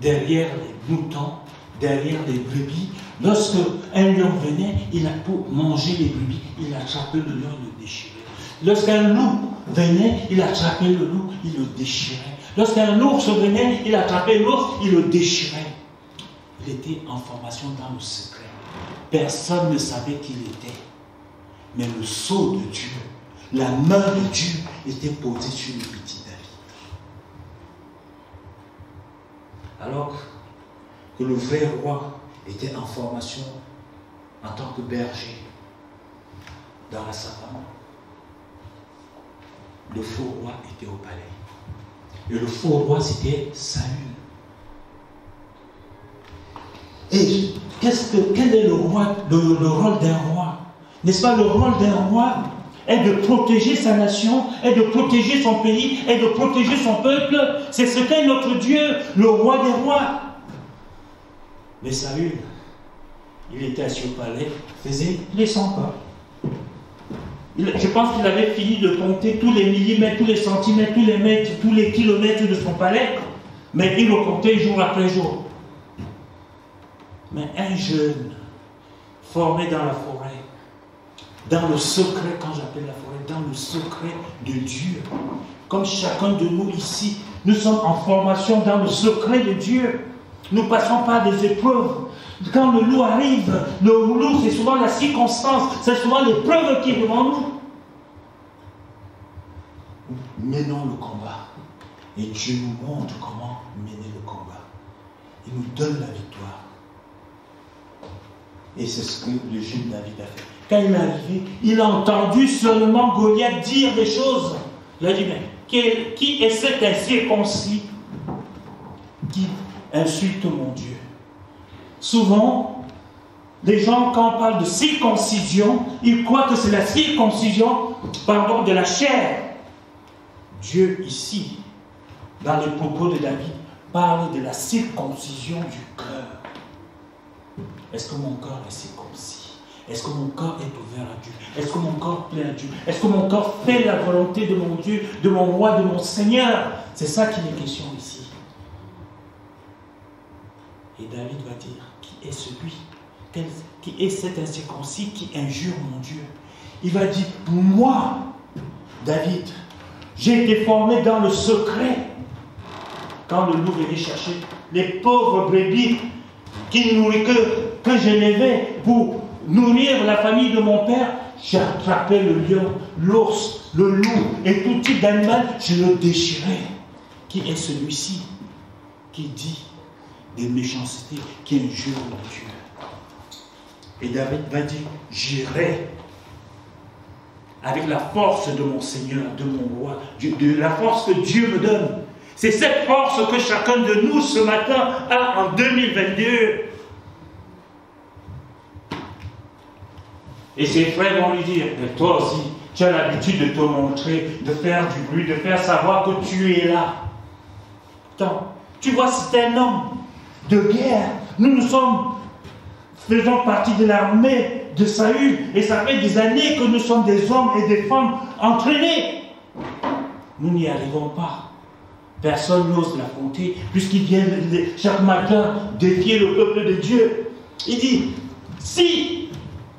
derrière les moutons, derrière les brebis, lorsque un lion venait, il a pour manger les brebis, il attrapait le lion et le déchirait. Lorsqu'un loup venait, il attrapait le loup, il le déchirait. Lorsqu'un ours venait, il attrapait l'ours, il le déchirait. Il était en formation dans le secret. Personne ne savait qui il était. Mais le sceau de Dieu, la main de Dieu était posée sur le petit David. Alors que le vrai roi était en formation en tant que berger dans la savane, le faux roi était au palais. Et le faux roi, c'était Saül. Et quel est le rôle d'un roi? N'est-ce pas, le rôle d'un roi est de protéger sa nation, est de protéger son pays, est de protéger son peuple. C'est ce qu'est notre Dieu, le roi des rois. Mais Saül, il était assis au palais, faisait les 100 pas. Je pense qu'il avait fini de compter tous les millimètres, tous les centimètres, tous les mètres, tous les kilomètres de son palais, mais il le comptait jour après jour. Mais un jeune, formé dans la forêt, dans le secret, quand j'appelle la forêt, dans le secret de Dieu, comme chacun de nous ici, nous sommes en formation dans le secret de Dieu. Nous passons par des épreuves. Quand le loup arrive, le loup, c'est souvent la circonstance, c'est souvent l'épreuve qui est devant nous. Menons le combat. Et Dieu nous montre comment mener le combat. Il nous donne la victoire. Et c'est ce que le jeune David a fait. Quand il est arrivé, il a entendu seulement Goliath dire des choses. Il a dit, mais qui est cet incirconcis qui insulte mon Dieu? Souvent, les gens, quand on parle de circoncision, ils croient que c'est la circoncision, de la chair. Dieu, ici, dans les propos de David, parle de la circoncision du cœur. Est-ce que mon corps est circoncis? Est-ce que mon corps est ouvert à Dieu? Est-ce que mon corps plaît à Dieu? Est-ce que mon corps fait la volonté de mon Dieu, de mon roi, de mon Seigneur? C'est ça qu'il est question ici. Et David va dire, qui est celui, qui est cet incirconcis qui injure mon Dieu? Il va dire, moi, David, j'ai été formé dans le secret. Quand le loup venait chercher les pauvres brebis qui nourrit que j'élevais pour nourrir la famille de mon père, j'attrapais le lion, l'ours, le loup et tout type d'animal, je le déchirais. Qui est celui-ci qui dit des méchancetés, qui injure mon Dieu? Et David va dire, j'irai avec la force de mon Seigneur, de mon roi, de la force que Dieu me donne. C'est cette force que chacun de nous ce matin a en 2022. Et ses frères vont lui dire, mais toi aussi, tu as l'habitude de te montrer, de faire du bruit, de faire savoir que tu es là. Attends, tu vois, c'est un homme de guerre. Nous faisons partie de l'armée de Saül. Et ça fait des années que nous sommes des hommes et des femmes entraînés. Nous n'y arrivons pas. Personne n'ose l'affronter, puisqu'il vient chaque matin défier le peuple de Dieu. Il dit, si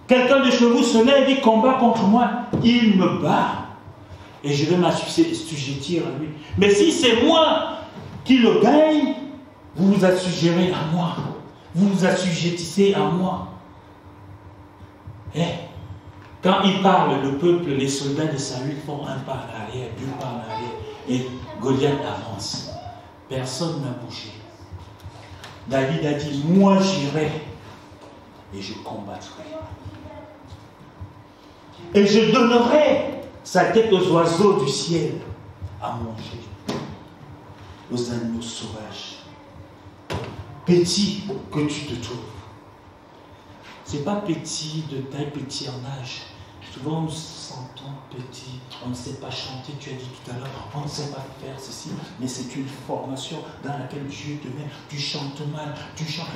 quelqu'un de chez vous se lève et combat contre moi, il me bat. Et je vais m'assujettir à lui. Mais si c'est moi qui le gagne, vous vous assujettirez à moi. Vous vous assujettissez à moi. Et quand il parle, le peuple, les soldats de Saül font un pas en arrière, deux pas en arrière. Et Goliath avance. Personne n'a bougé. David a dit, moi j'irai et je combattrai. Et je donnerai sa tête aux oiseaux du ciel à manger, aux animaux sauvages. Petit que tu te trouves. Ce n'est pas petit de taille, petit en âge. Souvent nous sentons petit, on ne sait pas chanter, tu as dit tout à l'heure, on ne sait pas faire ceci, mais c'est une formation dans laquelle Dieu te met. Tu chantes mal,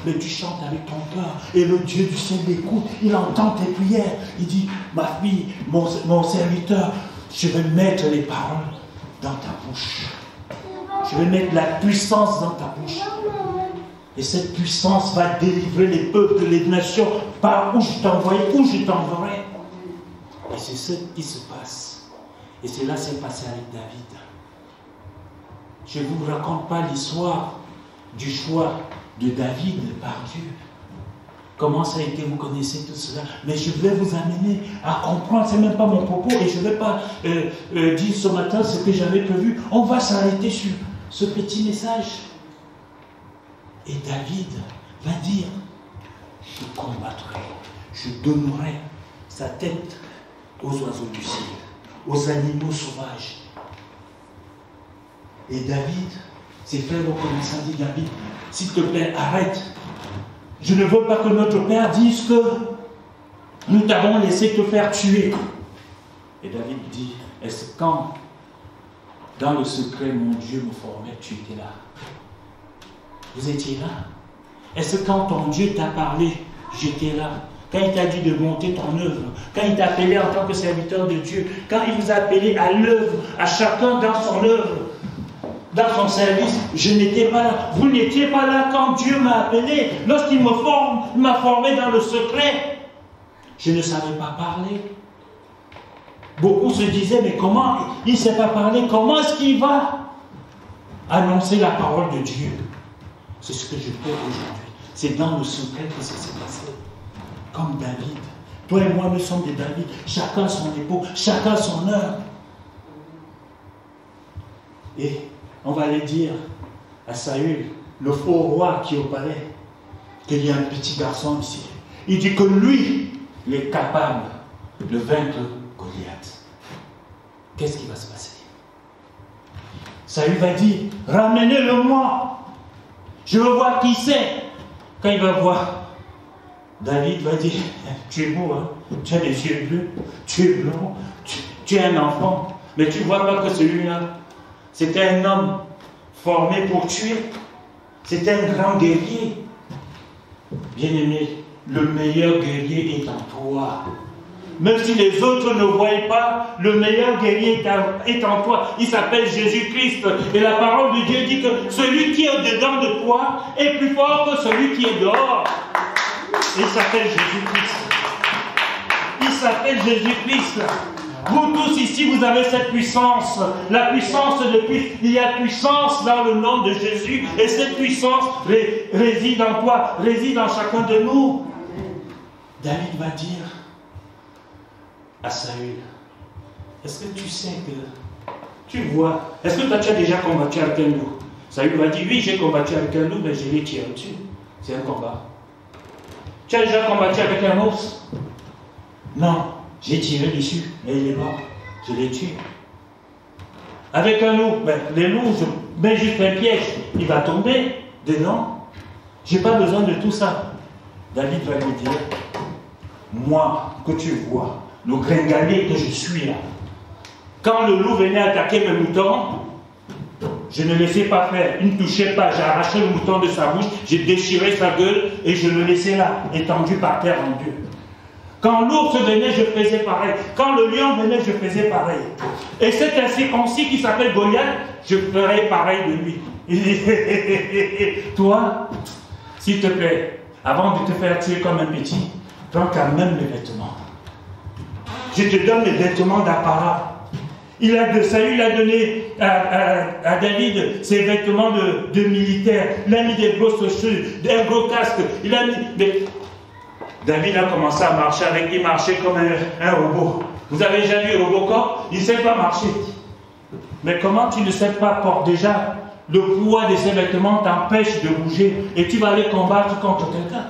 mais tu chantes avec ton cœur, et le Dieu du ciel écoute, il entend tes prières. Il dit, ma fille, mon serviteur, je vais mettre les paroles dans ta bouche. Je vais mettre la puissance dans ta bouche. Et cette puissance va délivrer les peuples, les nations, par où je t'envoie, où je t'enverrai. Et c'est ce qui se passe. Et cela s'est passé avec David. Je ne vous raconte pas l'histoire du choix de David par Dieu. Comment ça a été, vous connaissez tout cela. Mais je vais vous amener à comprendre, ce n'est même pas mon propos, et je ne vais pas dire ce matin ce que j'avais prévu. On va s'arrêter sur ce petit message. Et David va dire, je combattrai, je donnerai sa tête aux oiseaux du ciel, aux animaux sauvages. Et David, ses frères vont commencer à dire, David, s'il te plaît, arrête. Je ne veux pas que notre père dise que nous t'avons laissé te faire tuer. Et David dit, est-ce que quand, dans le secret, mon Dieu me formait, tu étais là? Vous étiez là? Est-ce que quand ton Dieu t'a parlé, j'étais là? Quand il t'a dit de monter ton œuvre, quand il t'a appelé en tant que serviteur de Dieu, quand il vous a appelé à l'œuvre, à chacun dans son œuvre, dans son service, je n'étais pas là. Vous n'étiez pas là quand Dieu m'a appelé. Lorsqu'il m'a formé dans le secret, je ne savais pas parler. Beaucoup se disaient, mais comment il ne sait pas parler? Comment est-ce qu'il va annoncer la parole de Dieu? C'est ce que je fais aujourd'hui. C'est dans le secret que ça s'est passé. Comme David. Toi et moi, nous sommes des David. Chacun son époux, chacun son heure. Et on va aller dire à Saül, le faux roi qui est au palais, qu'il y a un petit garçon ici. Il dit que lui, il est capable de vaincre Goliath. Qu'est-ce qui va se passer? Saül va dire, ramenez-le-moi. Je veux voir qui c'est. Quand il va voir, David va dire, tu es beau, hein? Tu as les yeux bleus, tu es blond, tu es un enfant. Mais tu ne vois pas que celui-là, c'était un homme formé pour tuer. C'était un grand guerrier. Bien-aimé, le meilleur guerrier est en toi. Même si les autres ne voient pas, le meilleur guerrier est en toi. Il s'appelle Jésus-Christ. Et la parole de Dieu dit que celui qui est dedans de toi est plus fort que celui qui est dehors. Il s'appelle Jésus-Christ. Il s'appelle Jésus-Christ. Vous tous ici, vous avez cette puissance. La puissance de Christ. Il y a puissance dans le nom de Jésus. Et cette puissance réside en toi, réside en chacun de nous. David va dire à Saül, est-ce que tu sais que, tu vois, est-ce que toi tu as déjà combattu avec un loup? Saül va dire, oui, j'ai combattu avec un loup, mais je l'ai tiré dessus. C'est un combat. Tu as déjà combattu avec un ours? Non, J'ai tiré dessus, mais il est mort. Je l'ai tué. Avec un loup, ben, les loups, je mets juste un piège, il va tomber dedans. Je n'ai pas besoin de tout ça. David va lui dire, moi que tu vois, le gringalet que je suis là, quand le loup venait attaquer mes moutons, je ne laissais pas faire, il ne touchait pas, j'ai arraché le mouton de sa bouche, j'ai déchiré sa gueule et je le laissais là, étendu par terre en Dieu. Quand l'ours venait, je faisais pareil. Quand le lion venait, je faisais pareil. Et cet incirconcis qui s'appelle Goliath, je ferais pareil de lui. Toi, s'il te plaît, avant de te faire tuer comme un petit, prends quand même les vêtements. Je te donne les vêtements d'apparat. Saül a donné à David ses vêtements de militaire. Il a mis des grosses chaussures, un gros casque. Il a mis David a commencé à marcher avec, il marchait comme un robot. Vous avez déjà vu Robocop? Il ne sait pas marcher. Mais comment tu ne sais pas porter déjà le poids de ces vêtements t'empêche de bouger et tu vas aller combattre contre quelqu'un?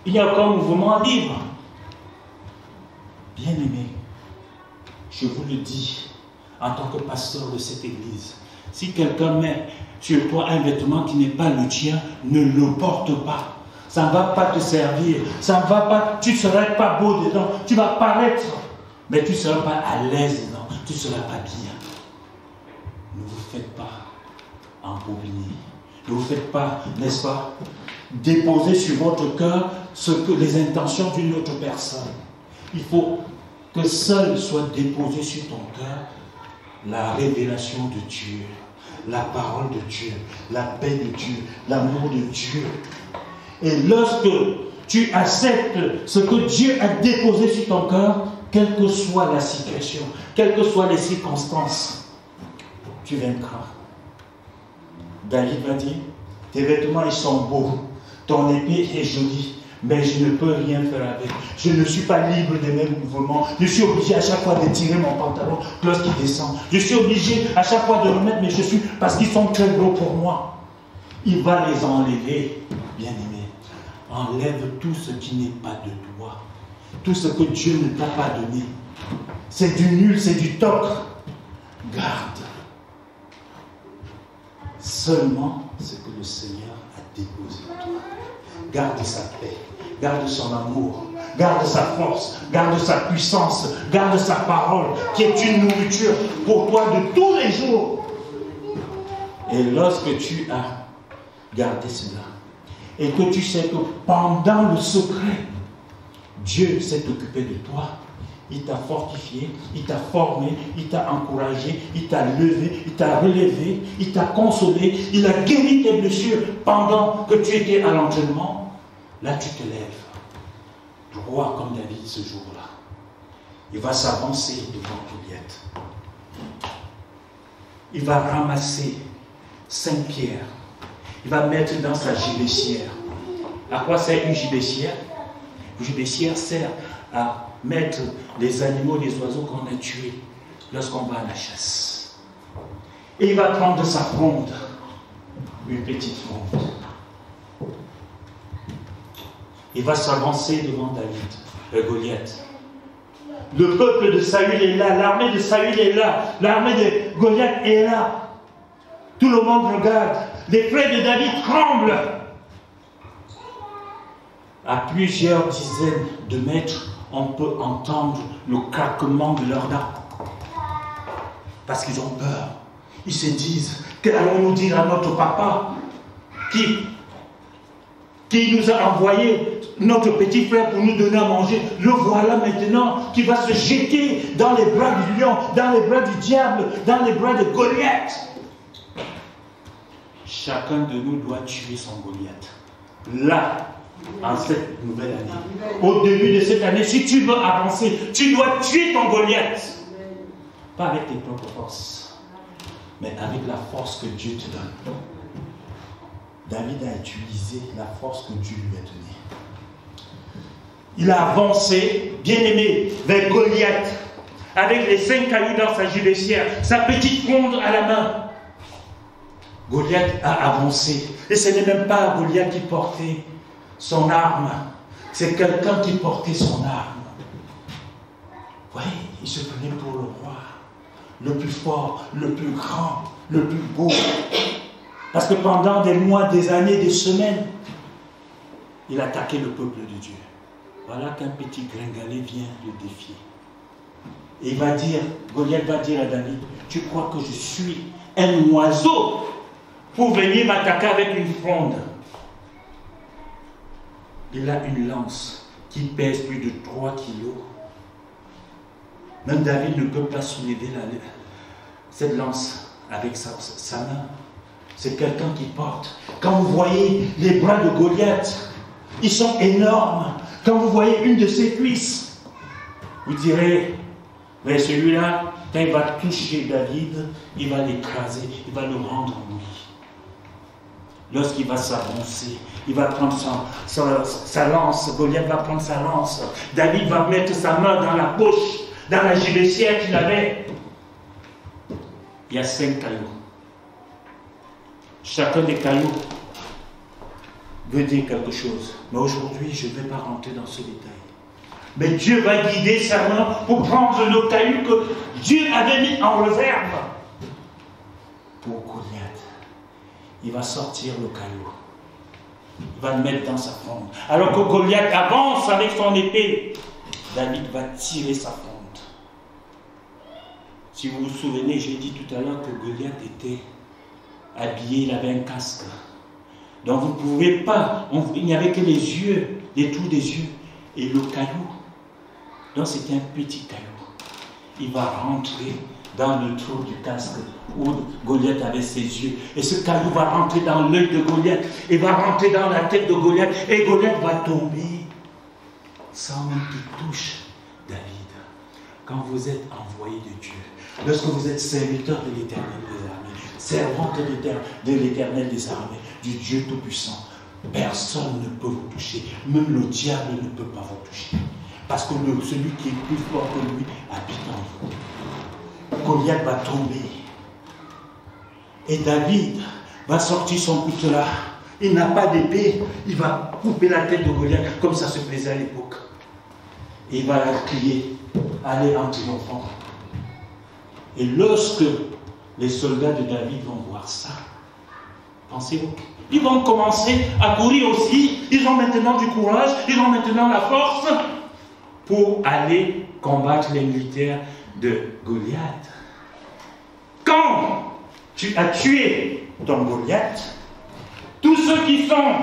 Il y a aucun mouvement libre. Bien-aimé, je vous le dis, en tant que pasteur de cette église, si quelqu'un met sur toi un vêtement qui n'est pas le tien, ne le porte pas. Ça ne va pas te servir, ça ne va pas, tu ne seras pas beau dedans, tu vas paraître, mais tu ne seras pas à l'aise dedans, tu ne seras pas bien. Ne vous faites pas embobiner, ne vous faites pas, n'est-ce pas, déposer sur votre cœur les intentions d'une autre personne. Il faut que seul soit déposé sur ton cœur la révélation de Dieu, la parole de Dieu, la paix de Dieu, l'amour de Dieu. Et lorsque tu acceptes ce que Dieu a déposé sur ton cœur, quelle que soit la situation, quelles que soient les circonstances, tu vaincras. David va dire, tes vêtements ils sont beaux, ton épée est jolie, mais je ne peux rien faire avec. Je ne suis pas libre de mes mouvements. Je suis obligé à chaque fois de tirer mon pantalon lorsqu'il descend. Je suis obligé à chaque fois de remettre mes chaussures parce qu'ils sont très gros pour moi. Il va les enlever, bien-aimé. Enlève tout ce qui n'est pas de toi. Tout ce que Dieu ne t'a pas donné. C'est du nul, c'est du toc. Garde seulement ce que le Seigneur a déposé en toi. Garde sa paix, garde son amour, garde sa force, garde sa puissance, garde sa parole, qui est une nourriture pour toi de tous les jours. Et lorsque tu as gardé cela, et que tu sais que pendant le secret, Dieu s'est occupé de toi, il t'a fortifié, il t'a formé, il t'a encouragé, il t'a levé, il t'a relevé, il t'a consolé, il a guéri tes blessures pendant que tu étais à l'entraînement. Là, tu te lèves, droit comme David ce jour-là. Il va s'avancer devant Goliath. Il va ramasser 5 pierres. Il va mettre dans sa gibecière. À quoi sert une gibecière? Une gibecière sert à mettre les animaux, les oiseaux qu'on a tués lorsqu'on va à la chasse. Et il va prendre sa fronde, une petite fronde. Il va s'avancer devant David, Goliath. Le peuple de Saül est là, l'armée de Saül est là, l'armée de Goliath est là. Tout le monde regarde. Les frères de David tremblent. À plusieurs dizaines de mètres, on peut entendre le craquement de leurs dents. Parce qu'ils ont peur. Ils se disent, qu'allons-nous dire à notre papa qui nous a envoyé notre petit frère pour nous donner à manger? Le voilà maintenant qui va se jeter dans les bras du lion, dans les bras du diable, dans les bras de Goliath. Chacun de nous doit tuer son Goliath. Là, en cette nouvelle année, au début de cette année, si tu veux avancer, tu dois tuer ton Goliath. Pas avec tes propres forces, mais avec la force que Dieu te donne. David a utilisé la force que Dieu lui a donnée. Il a avancé, bien aimé, vers Goliath, avec les 5 cailloux dans sa gibecière, sa petite fronde à la main. Goliath a avancé. Et ce n'est même pas Goliath qui portait son arme. C'est quelqu'un qui portait son arme. Oui, il se prenait pour le roi, le plus fort, le plus grand, le plus beau. Parce que pendant des mois, des années, des semaines, il attaquait le peuple de Dieu. Voilà qu'un petit gringalet vient le défier. Et il va dire, Goliath va dire à David, tu crois que je suis un oiseau pour venir m'attaquer avec une fronde? Il a une lance qui pèse plus de 3 kilos. Même David ne peut pas soulever cette lance avec sa main. C'est quelqu'un qui porte. Quand vous voyez les bras de Goliath, ils sont énormes. Quand vous voyez une de ses cuisses, vous direz, mais celui-là, quand il va toucher David, il va l'écraser, il va le rendre mouillé. Lorsqu'il va s'avancer, il va prendre sa lance, Goliath va prendre sa lance, David va mettre sa main dans la poche, dans la gibecière qu'il avait. Il y a 5 cailloux. Chacun des cailloux veut dire quelque chose. Mais aujourd'hui, je ne vais pas rentrer dans ce détail. Mais Dieu va guider sa main pour prendre le caillou que Dieu avait mis en réserve pour Goliath. Il va sortir le caillou. Il va le mettre dans sa fronde. Alors que Goliath avance avec son épée, David va tirer sa fronde. Si vous vous souvenez, j'ai dit tout à l'heure que Goliath était habillé, il avait un casque. Donc vous ne pouvez pas, il n'y avait que les yeux, les trous des yeux et le caillou. Donc c'était un petit caillou. Il va rentrer dans le trou du casque où Goliath avait ses yeux. Et ce caillou va rentrer dans l'œil de Goliath et va rentrer dans la tête de Goliath. Et Goliath va tomber sans même qu'il touche David. Quand vous êtes envoyé de Dieu, lorsque vous êtes serviteur de l'Éternel des armées, servante de l'Éternel des armées, du Dieu Tout-Puissant, personne ne peut vous toucher. Même le diable ne peut pas vous toucher. Parce que celui qui est plus fort que lui habite en vous. Goliath va tomber. Et David va sortir son coutelas. Il n'a pas d'épée. Il va couper la tête de Goliath comme ça se faisait à l'époque. Et il va crier, allez en triomphant. Et lorsque les soldats de David vont voir ça, pensez-vous, ils vont commencer à courir aussi. Ils ont maintenant du courage, ils ont maintenant la force pour aller combattre les militaires de Goliath. Quand tu as tué ton Goliath, tous ceux qui sont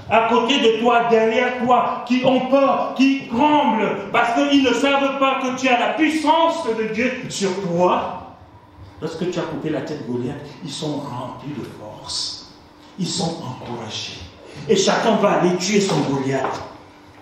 à côté de toi, derrière toi, qui ont peur, qui tremblent, parce qu'ils ne savent pas que tu as la puissance de Dieu sur toi, lorsque tu as coupé la tête de Goliath, ils sont remplis de force. Ils sont encouragés. Et chacun va aller tuer son Goliath.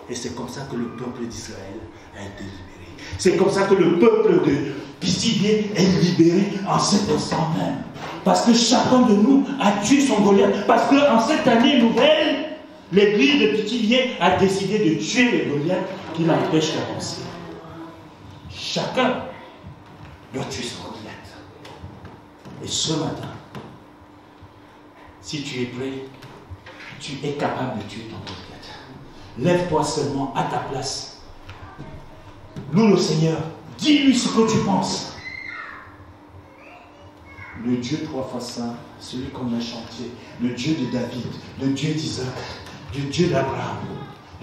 Et c'est comme ça que le peuple d'Israël a été libéré. C'est comme ça que le peuple de Pithiviers est libéré en cet instant même. Parce que chacun de nous a tué son Goliath. Parce qu'en cette année nouvelle, l'église de Pithiviers a décidé de tuer le Goliath qui l'empêche d'avancer. Chacun doit tuer son Goliath. Et ce matin, si tu es prêt, tu es capable de tuer ton Goliath. Lève-toi seulement à ta place. Loue le Seigneur. Dis-lui ce que tu penses. Le Dieu 3 fois saint, celui qu'on a chanté, le Dieu de David, le Dieu d'Isaac, le Dieu d'Abraham,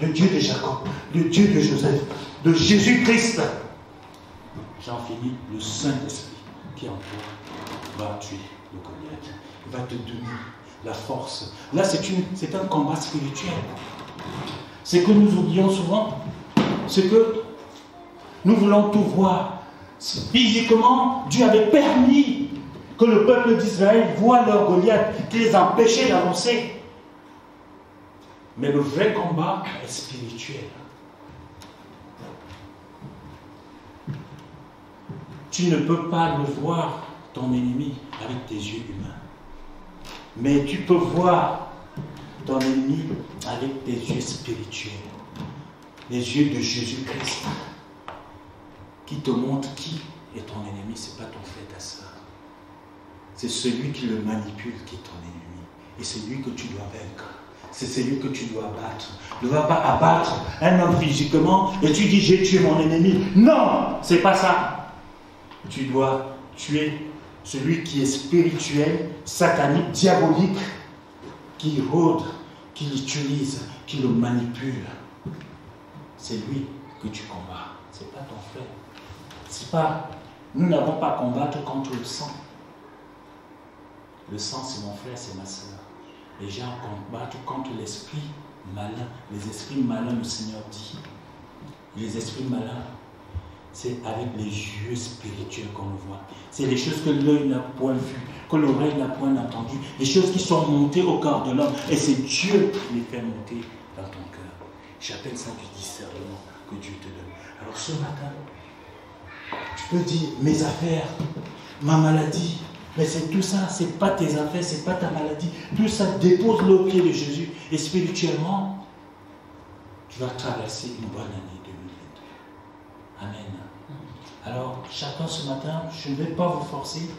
le Dieu de Jacob, le Dieu de Joseph, de Jésus-Christ. J'en finis, le Saint-Esprit qui en toi va tuer le Goliath. Il va te donner la force. Là, c'est un combat spirituel. C'est que nous oublions souvent, c'est que nous voulons tout voir. Physiquement, Dieu avait permis que le peuple d'Israël voie leur Goliath, qui les empêchait d'avancer. Mais le vrai combat est spirituel. Tu ne peux pas le voir, ton ennemi, avec tes yeux humains. Mais tu peux voir ton ennemi avec tes yeux spirituels. Les yeux de Jésus-Christ, qui te montre qui est ton ennemi. Ce n'est pas ton frère, ta soeur. C'est celui qui le manipule qui est ton ennemi. Et c'est lui que tu dois vaincre. c'est celui que tu dois abattre. Tu ne vas pas abattre un homme physiquement et tu dis j'ai tué mon ennemi. Non, c'est pas ça. Tu dois tuer celui qui est spirituel, satanique, diabolique, qui rôde, qui l'utilise, qui le manipule. C'est lui que tu combats. C'est pas ton frère. C'est pas. Nous n'avons pas à combattre contre le sang. Le sang, c'est mon frère, c'est ma soeur. Les gens combattent contre l'esprit malin. Les esprits malins, le Seigneur dit. Les esprits malins, c'est avec les yeux spirituels qu'on le voit. C'est les choses que l'œil n'a point vues, que l'oreille n'a point entendues. Les choses qui sont montées au cœur de l'homme. Et c'est Dieu qui les fait monter dans ton cœur. J'appelle ça du discernement que Dieu te donne. Alors ce matin, tu peux dire mes affaires, ma maladie. Mais c'est tout ça, ce n'est pas tes affaires, ce n'est pas ta maladie. Tout ça, dépose-le au pied de Jésus. Et spirituellement, tu vas traverser une bonne année 2022. Amen. Alors, chacun ce matin, je ne vais pas vous forcer,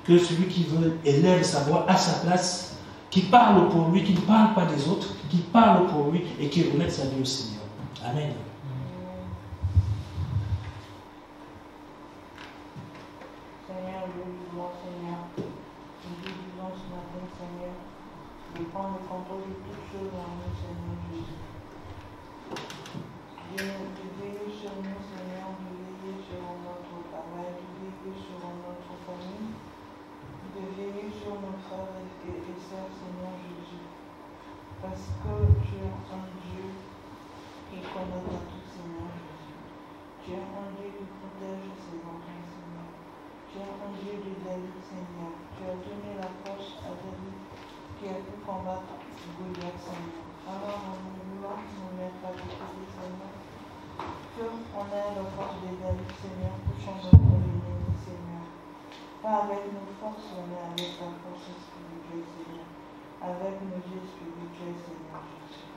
que celui qui veut élève sa voix à sa place, qui parle pour lui, qui ne parle pas des autres, qui parle pour lui et qui remette sa vie au Seigneur. Amen. Prendre le contrôle de toutes choses en nous, Seigneur Jésus. De veiller sur nous, Seigneur, de veiller sur notre travail, de veiller sur notre famille, de veiller sur nos frères et sœurs, Seigneur Jésus. Parce que tu es un Dieu qui connaît à tout, Seigneur Jésus. Tu es un Dieu qui protège ses enfants, Seigneur. Tu es un Dieu de David, Seigneur. Tu as donné la force à David qui a pu combattre Goliath, Seigneur. Alors, nous voulons nous mettre à côté, Seigneur, qu'on ait la force de David, Seigneur, pour changer notre ennemi, Seigneur. Pas avec nos forces, mais avec la force spirituelle, Seigneur. Avec nos yeux spirituels, Seigneur Jésus.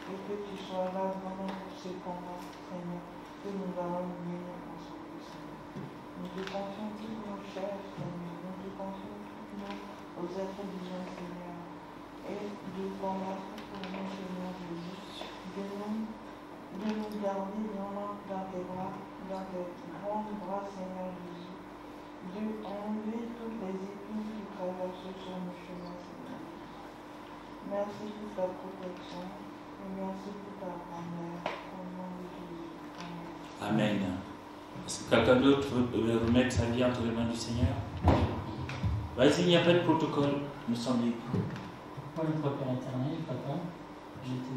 Et que tu sois là vraiment pour ce combat, Seigneur, que nous allons mener ensemble, Seigneur. Nous te confions tous nos chers, Seigneur. Nous te confions tous aux êtres divins, Seigneur. Et de combattre pour nous, Seigneur Jésus, de nous garder vraiment dans tes bras, dans tes grands bras, Seigneur Jésus, de enlever toutes les épines qui traversent sur nos chemins, Seigneur. Merci pour ta protection et merci pour ta grandeur, au nom de Jésus. Amen. Amen. Est-ce que quelqu'un d'autre veut remettre sa vie entre les mains du Seigneur? Vas-y, il n'y a pas de protocole, nous sommes libres. Moi, notre Père éternel, Papa, je te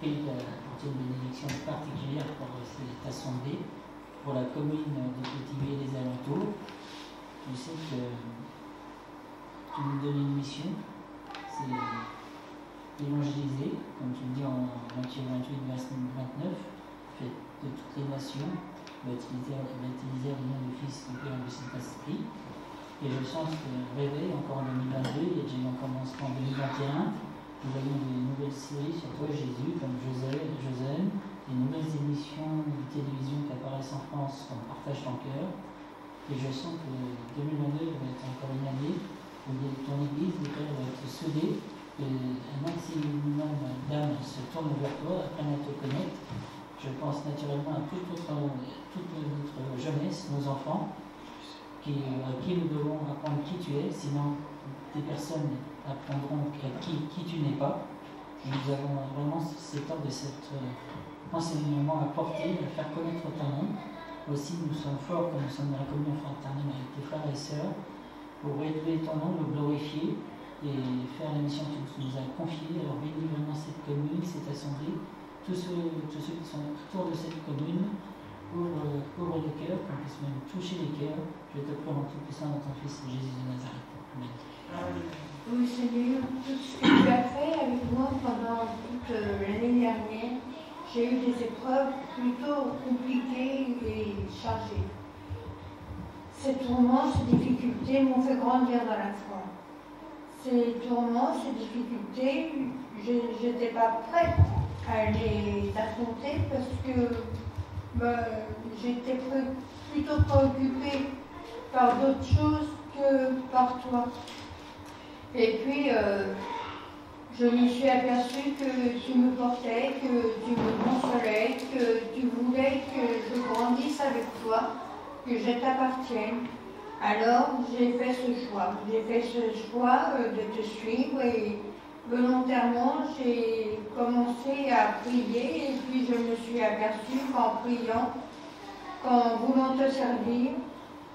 prie d'apporter une bénédiction particulière pour cette assemblée, pour la commune de Pithiviers et les alentours. Je sais que tu nous donnes une mission, c'est d'évangéliser, comme tu le dis en Matthieu 28, verset 29, faites de toutes les nations, baptisés au nom du Fils, du Père et du Saint-Esprit. Et je sens ce réveil encore en 2022, il y a déjà eu un commencement en 2021. Nous voyons des nouvelles séries sur toi, Jésus, comme Josène, des nouvelles émissions de télévision qui apparaissent en France, comme Partage ton cœur. Et je sens que 2022 va être encore une année où ton église, les pères, va être soudée, que un maximum d'âmes se tournent vers toi, apprennent à te connaître. Je pense naturellement à toute notre jeunesse, nos enfants, à qui nous devons apprendre qui tu es, sinon des personnes apprendront qui tu n'es pas. Nous avons vraiment cet ordre de cet enseignement à porter, à faire connaître ton nom. Aussi, nous sommes forts, comme nous sommes dans la communion fraternelle avec tes frères et sœurs, pour élever ton nom, le glorifier et faire la mission que tu nous as confiée. Alors bénis vraiment cette commune, cette assemblée, tous ceux qui sont autour de cette commune. Ouvre le cœur, qu'on puisse même toucher les cœurs. Je te prie en tout puissant dans ton Fils Jésus de Nazareth. Amen. Oui, Seigneur, tout ce que tu as fait avec moi pendant toute l'année dernière, j'ai eu des épreuves plutôt compliquées et chargées. Ces tourments, ces difficultés m'ont fait grandir dans la foi. Ces tourments, ces difficultés, je n'étais pas prête à les affronter parce que j'étais plutôt préoccupée par d'autres choses que par toi. Et puis, je me suis aperçue que tu me portais, que tu me consolais, que tu voulais que je grandisse avec toi, que je t'appartienne. Alors j'ai fait ce choix. J'ai fait ce choix de te suivre et volontairement j'ai commencé à prier et puis je me suis aperçue qu'en priant, qu'en voulant te servir,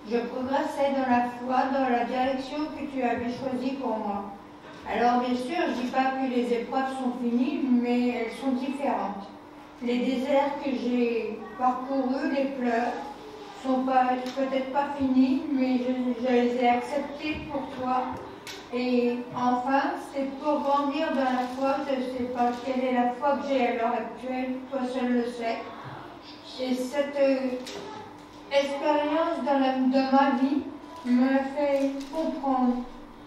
je progressais dans la foi, dans la direction que tu avais choisie pour moi. Alors bien sûr, je ne dis pas que les épreuves sont finies, mais elles sont différentes. Les déserts que j'ai parcourus, les pleurs, sont peut-être pas finis, mais je les ai acceptés pour toi. Et enfin, c'est pour grandir dans la foi. Je ne sais pas quelle est la foi que j'ai à l'heure actuelle, toi seul le sais. Et cette expérience de ma vie me fait comprendre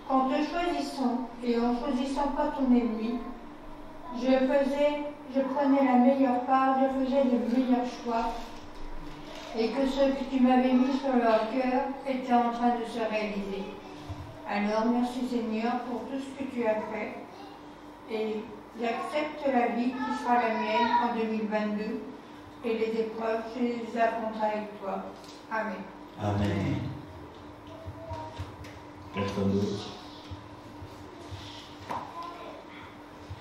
qu'en te choisissant et en choisissant pas ton ennemi, je prenais la meilleure part, je faisais les meilleurs choix et que ce que tu m'avais mis sur leur cœur était en train de se réaliser. Alors merci Seigneur pour tout ce que tu as fait et j'accepte la vie qui sera la mienne en 2022 et les épreuves, je les affronterai avec toi. Amen. Amen. Quelqu'un d'autre?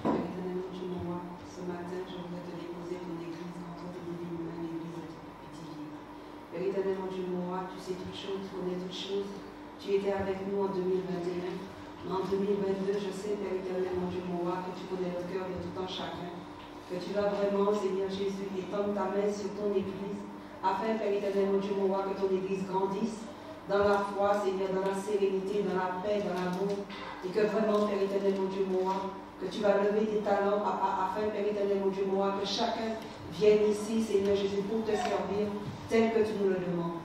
Éternel Dieu mon roi, ce matin, je voudrais te déposer ton église entre tes divines mains, l'église de Pithiviers. Éternel Dieu mon roi, tu sais toutes choses, tu connais toutes choses. Tu étais avec nous en 2021. En 2022, je sais, Père éternel, mon Dieu mon roi, que tu connais le cœur de tout un chacun. Que tu vas vraiment, Seigneur Jésus, étendre ta main sur ton église, afin, Père éternel, mon Dieu mon roi, que ton église grandisse dans la foi, Seigneur, dans la sérénité, dans la paix, dans l'amour. Et que vraiment, Père éternel, mon Dieu mon roi, que tu vas lever des talents afin, Père éternel, mon Dieu mon roi, que chacun vienne ici, Seigneur Jésus, pour te servir tel que tu nous le demandes.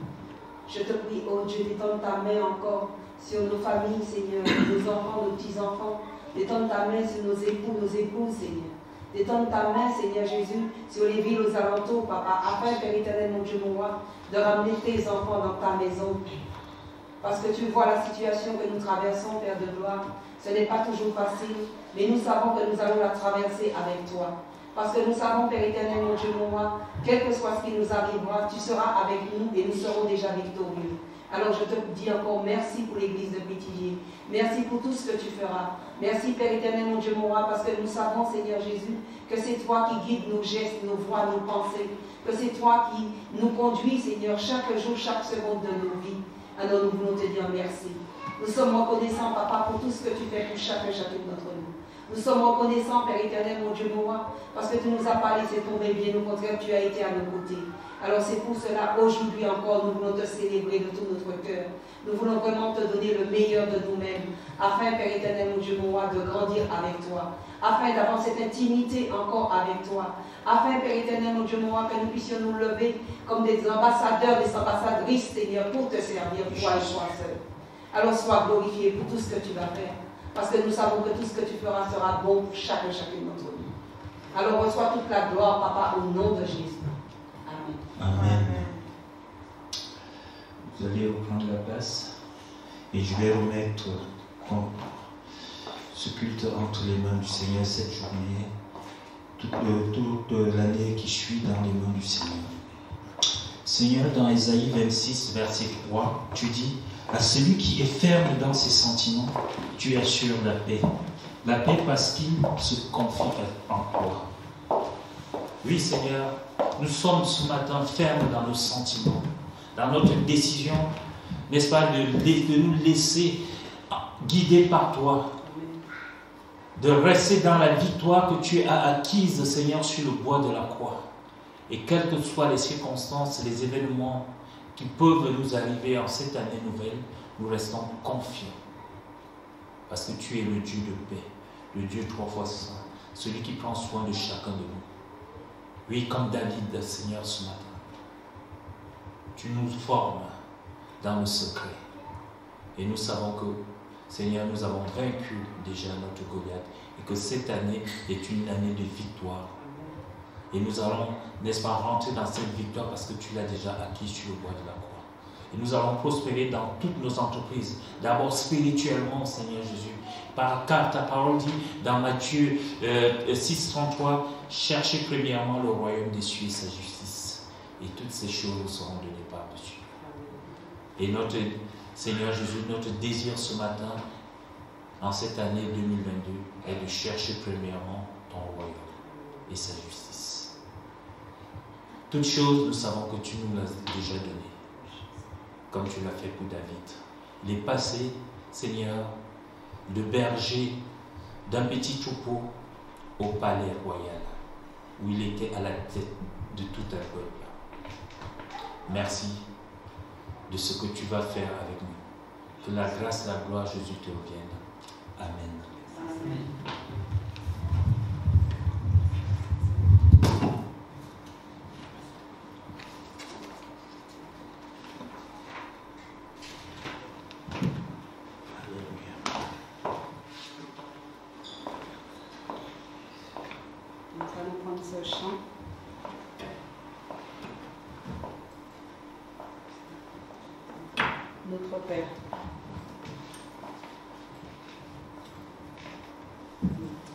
Je te prie, oh Dieu, d'étendre ta main encore sur nos familles, Seigneur, nos enfants, nos petits-enfants. D'étendre ta main sur nos époux, nos épouses, Seigneur. D'étendre ta main, Seigneur Jésus, sur les villes aux alentours, Papa, afin, Père éternel, mon Dieu, mon roi, de ramener tes enfants dans ta maison. Parce que tu vois la situation que nous traversons, Père de gloire. Ce n'est pas toujours facile, mais nous savons que nous allons la traverser avec toi. Parce que nous savons, Père éternel, mon Dieu, mon roi, quel que soit ce qui nous arrivera, tu seras avec nous et nous serons déjà victorieux. Alors je te dis encore merci pour l'église de Pithiviers. Merci pour tout ce que tu feras. Merci, Père éternel, mon Dieu, mon roi, parce que nous savons, Seigneur Jésus, que c'est toi qui guides nos gestes, nos voix, nos pensées. Que c'est toi qui nous conduis, Seigneur, chaque jour, chaque seconde de nos vies. Alors nous voulons te dire merci. Nous sommes reconnaissants, Papa, pour tout ce que tu fais pour chacune d'entre nous. Nous sommes reconnaissants, Père éternel, mon Dieu, mon roi, parce que tu nous as pas laissé tomber, bien au contraire, tu as été à nos côtés. Alors c'est pour cela, aujourd'hui encore, nous voulons te célébrer de tout notre cœur. Nous voulons vraiment te donner le meilleur de nous-mêmes, afin, Père éternel, mon Dieu, mon roi, de grandir avec toi, afin d'avoir cette intimité encore avec toi, afin, Père éternel, mon Dieu, mon roi, que nous puissions nous lever comme des ambassadeurs, des ambassadrices, Seigneur, pour te servir, toi et toi seul. Alors sois glorifié pour tout ce que tu vas faire. Parce que nous savons que tout ce que tu feras sera bon pour chacune d'entre nous. Alors reçois toute la gloire, Papa, au nom de Jésus. Amen. Amen. Vous allez reprendre la place et je vais remettre ce culte entre les mains du Seigneur cette journée, toute l'année qui suit dans les mains du Seigneur. Seigneur, dans Ésaïe 26, verset 3, tu dis: à celui qui est ferme dans ses sentiments, tu assures la paix. La paix parce qu'il se confie en toi. Oui, Seigneur, nous sommes ce matin fermes dans nos sentiments, dans notre décision, n'est-ce pas, de nous laisser guider par toi, de rester dans la victoire que tu as acquise, Seigneur, sur le bois de la croix. Et quelles que soient les circonstances, les événements qui peuvent nous arriver en cette année nouvelle, nous restons confiants. Parce que tu es le Dieu de paix, le Dieu 3 fois saint, celui qui prend soin de chacun de nous. Oui, comme David, Seigneur, ce matin, tu nous formes dans le secret. Et nous savons que, Seigneur, nous avons vaincu déjà notre Goliath et que cette année est une année de victoire. Et nous allons, n'est-ce pas, rentrer dans cette victoire parce que tu l'as déjà acquis sur le bois de la croix. Et nous allons prospérer dans toutes nos entreprises. D'abord spirituellement, Seigneur Jésus. Car ta parole dit dans Matthieu 6,33, cherchez premièrement le royaume des cieux et sa justice. Et toutes ces choses nous seront données par-dessus. Et notre Seigneur Jésus, notre désir ce matin, en cette année 2022, est de chercher premièrement ton royaume et sa justice. Toutes choses, nous savons que tu nous l'as déjà données, comme tu l'as fait pour David. Il est passé, Seigneur, de berger d'un petit troupeau au palais royal, où il était à la tête de tout un peuple. Merci de ce que tu vas faire avec nous. Que la grâce et la gloire, Jésus, te reviennent. Amen. Amen. Nous allons prendre ce chant. Notre Père.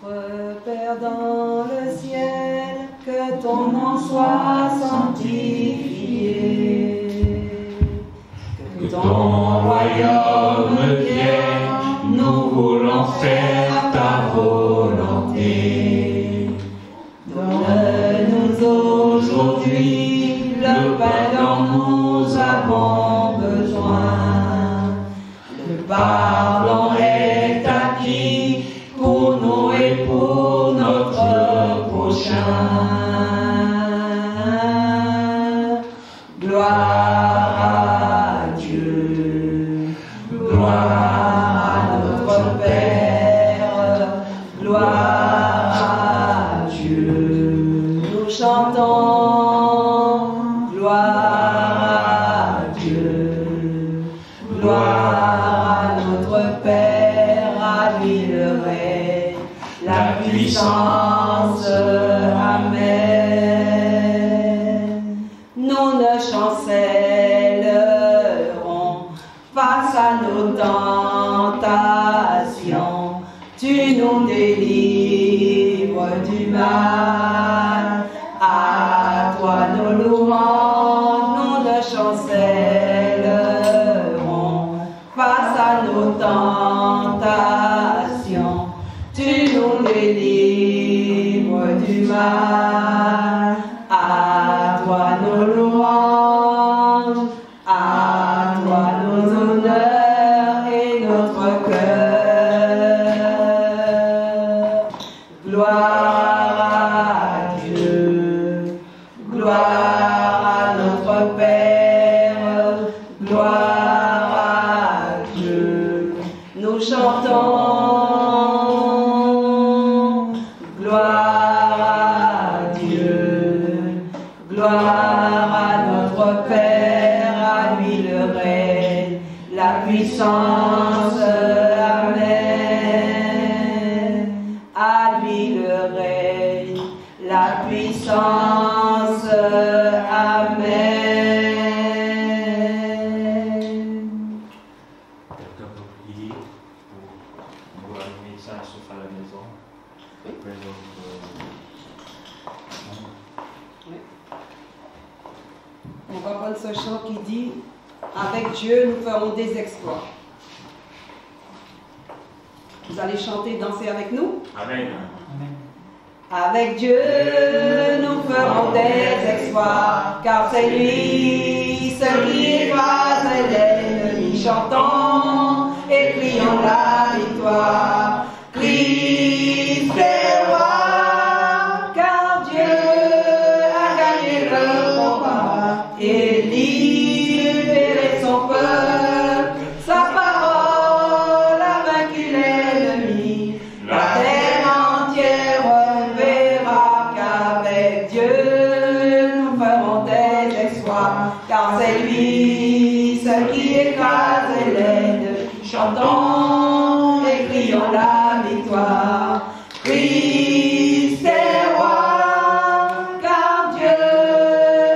Notre Père dans le ciel, que ton nom soit sanctifié. Que ton royaume vienne, nous voulons faire ta volonté. Donne-nous aujourd'hui le pain dont nous avons besoin. Le pardon est acquis pour nous et pour notre prochain. Gloire à Dieu, gloire à notre Père, gloire à Dieu. Nous chantons, gloire à Dieu, gloire à notre Père, à lui le règne, la puissance, amen. Nous ne chancellerons face à nos tentations, tu nous délivres du mal, à toi nos louanges, nous ne chancellerons face à nos tentations, tu nous délivres du mal, à toi nos louanges, à toi nos honneurs et notre cœur. Gloire à Dieu, gloire à notre Père, gloire à Dieu. Nous chantons, gloire à Dieu, gloire à notre Père, à lui le règne, la puissance, amen. À lui le règne, la puissance, amen. Quelqu'un peut prier pour amener ça sauf à la maison. Après, On va prendre ce chant qui dit « Avec Dieu, nous ferons des exploits ». Vous allez chanter, danser avec nous? Amen. Amen. Avec Dieu, nous ferons des exploits, car c'est lui, seul qui écrase l'ennemi. Chantons et crions la victoire. Christ est roi, car Dieu a gagné le combat et libéré son peuple. Sa parole a vaincu l'ennemi. La terre entière verra qu'avec Dieu nous ferons des exploits, car c'est lui seul qui écrase l'ennemi. Chantons et crions la victoire. Christ est roi, car Dieu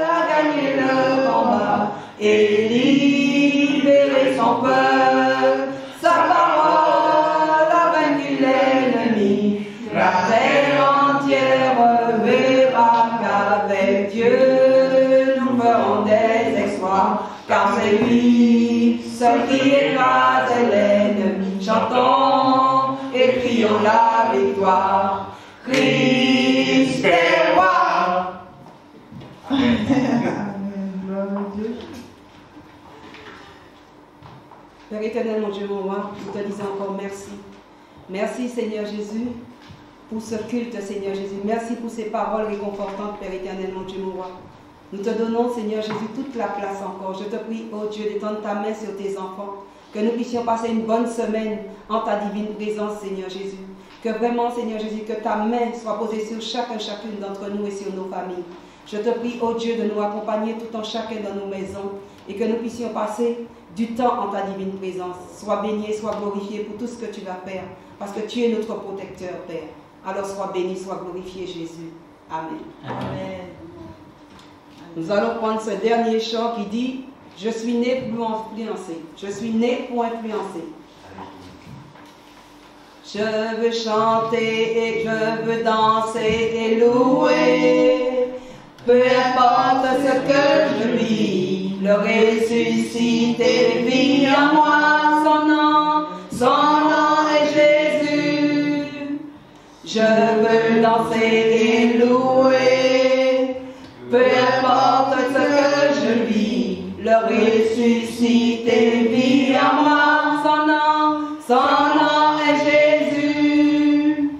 a gagné le combat et La terre entière verra qu'avec Dieu nous ferons des exploits, car c'est lui seul qui écrase l'ennemi. Chantons et crions la victoire. Christ est roi. Amen. Gloire à Dieu. Père éternel, mon Dieu, mon roi, nous te disons encore merci. Merci, Seigneur Jésus, pour ce culte, Seigneur Jésus. Merci pour ces paroles réconfortantes, Père éternel, mon Dieu, mon roi. Nous te donnons, Seigneur Jésus, toute la place encore. Je te prie, oh Dieu, d'étendre ta main sur tes enfants. Que nous puissions passer une bonne semaine en ta divine présence, Seigneur Jésus. Que vraiment, Seigneur Jésus, que ta main soit posée sur chacune d'entre nous et sur nos familles. Je te prie, oh Dieu, de nous accompagner tout en chacun dans nos maisons et que nous puissions passer du temps en ta divine présence. Sois béni et sois glorifié pour tout ce que tu vas faire, parce que tu es notre protecteur, Père. Alors sois béni, sois glorifié, Jésus. Amen. Amen. Nous allons prendre ce dernier chant qui dit « Je suis né pour influencer. Je suis né pour influencer. » Je veux chanter et je veux danser et louer. Peu importe ce que je vis, le ressuscité vit en moi. Son nom est Jésus. Je veux danser et louer. Peu importe ce que je vis, le ressuscité vit en moi. Son nom est Jésus.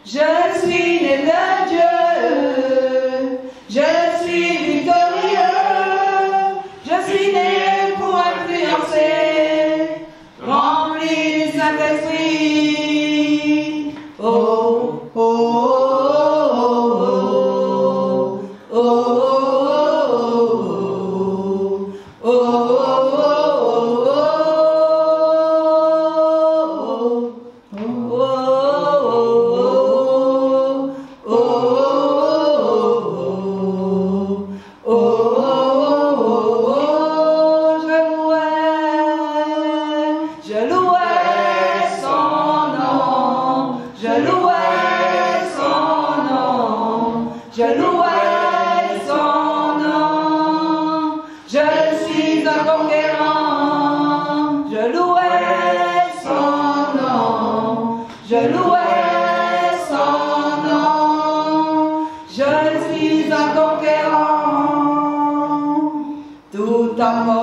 Je suis né de Dieu. Je suis victorieux. Je suis né pour influencer. Rempli du Saint-Esprit. Oh, oh, oh, oh, oh, oh, oh,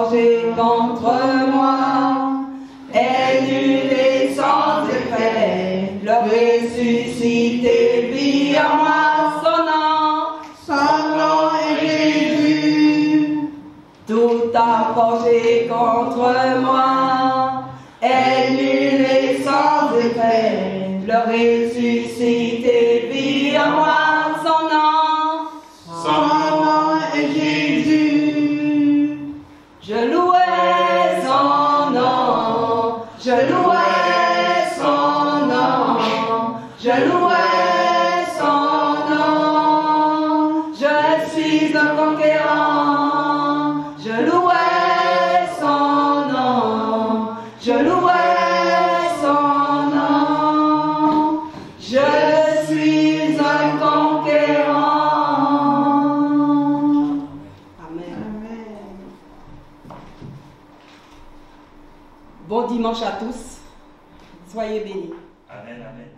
forgé contre moi est nul et sans effet. Le ressuscité vit en moi. Son nom est Jésus. Tout a forgé contre moi est nul et sans effet. Le ressuscité vit en moi. Son nom est Jésus. Je louais son nom, je louais son nom, je louais son nom. Je suis un conquérant, je louais son nom, je louais son nom. Je suis un conquérant. Bon dimanche à tous. Soyez bénis. Amen, amen.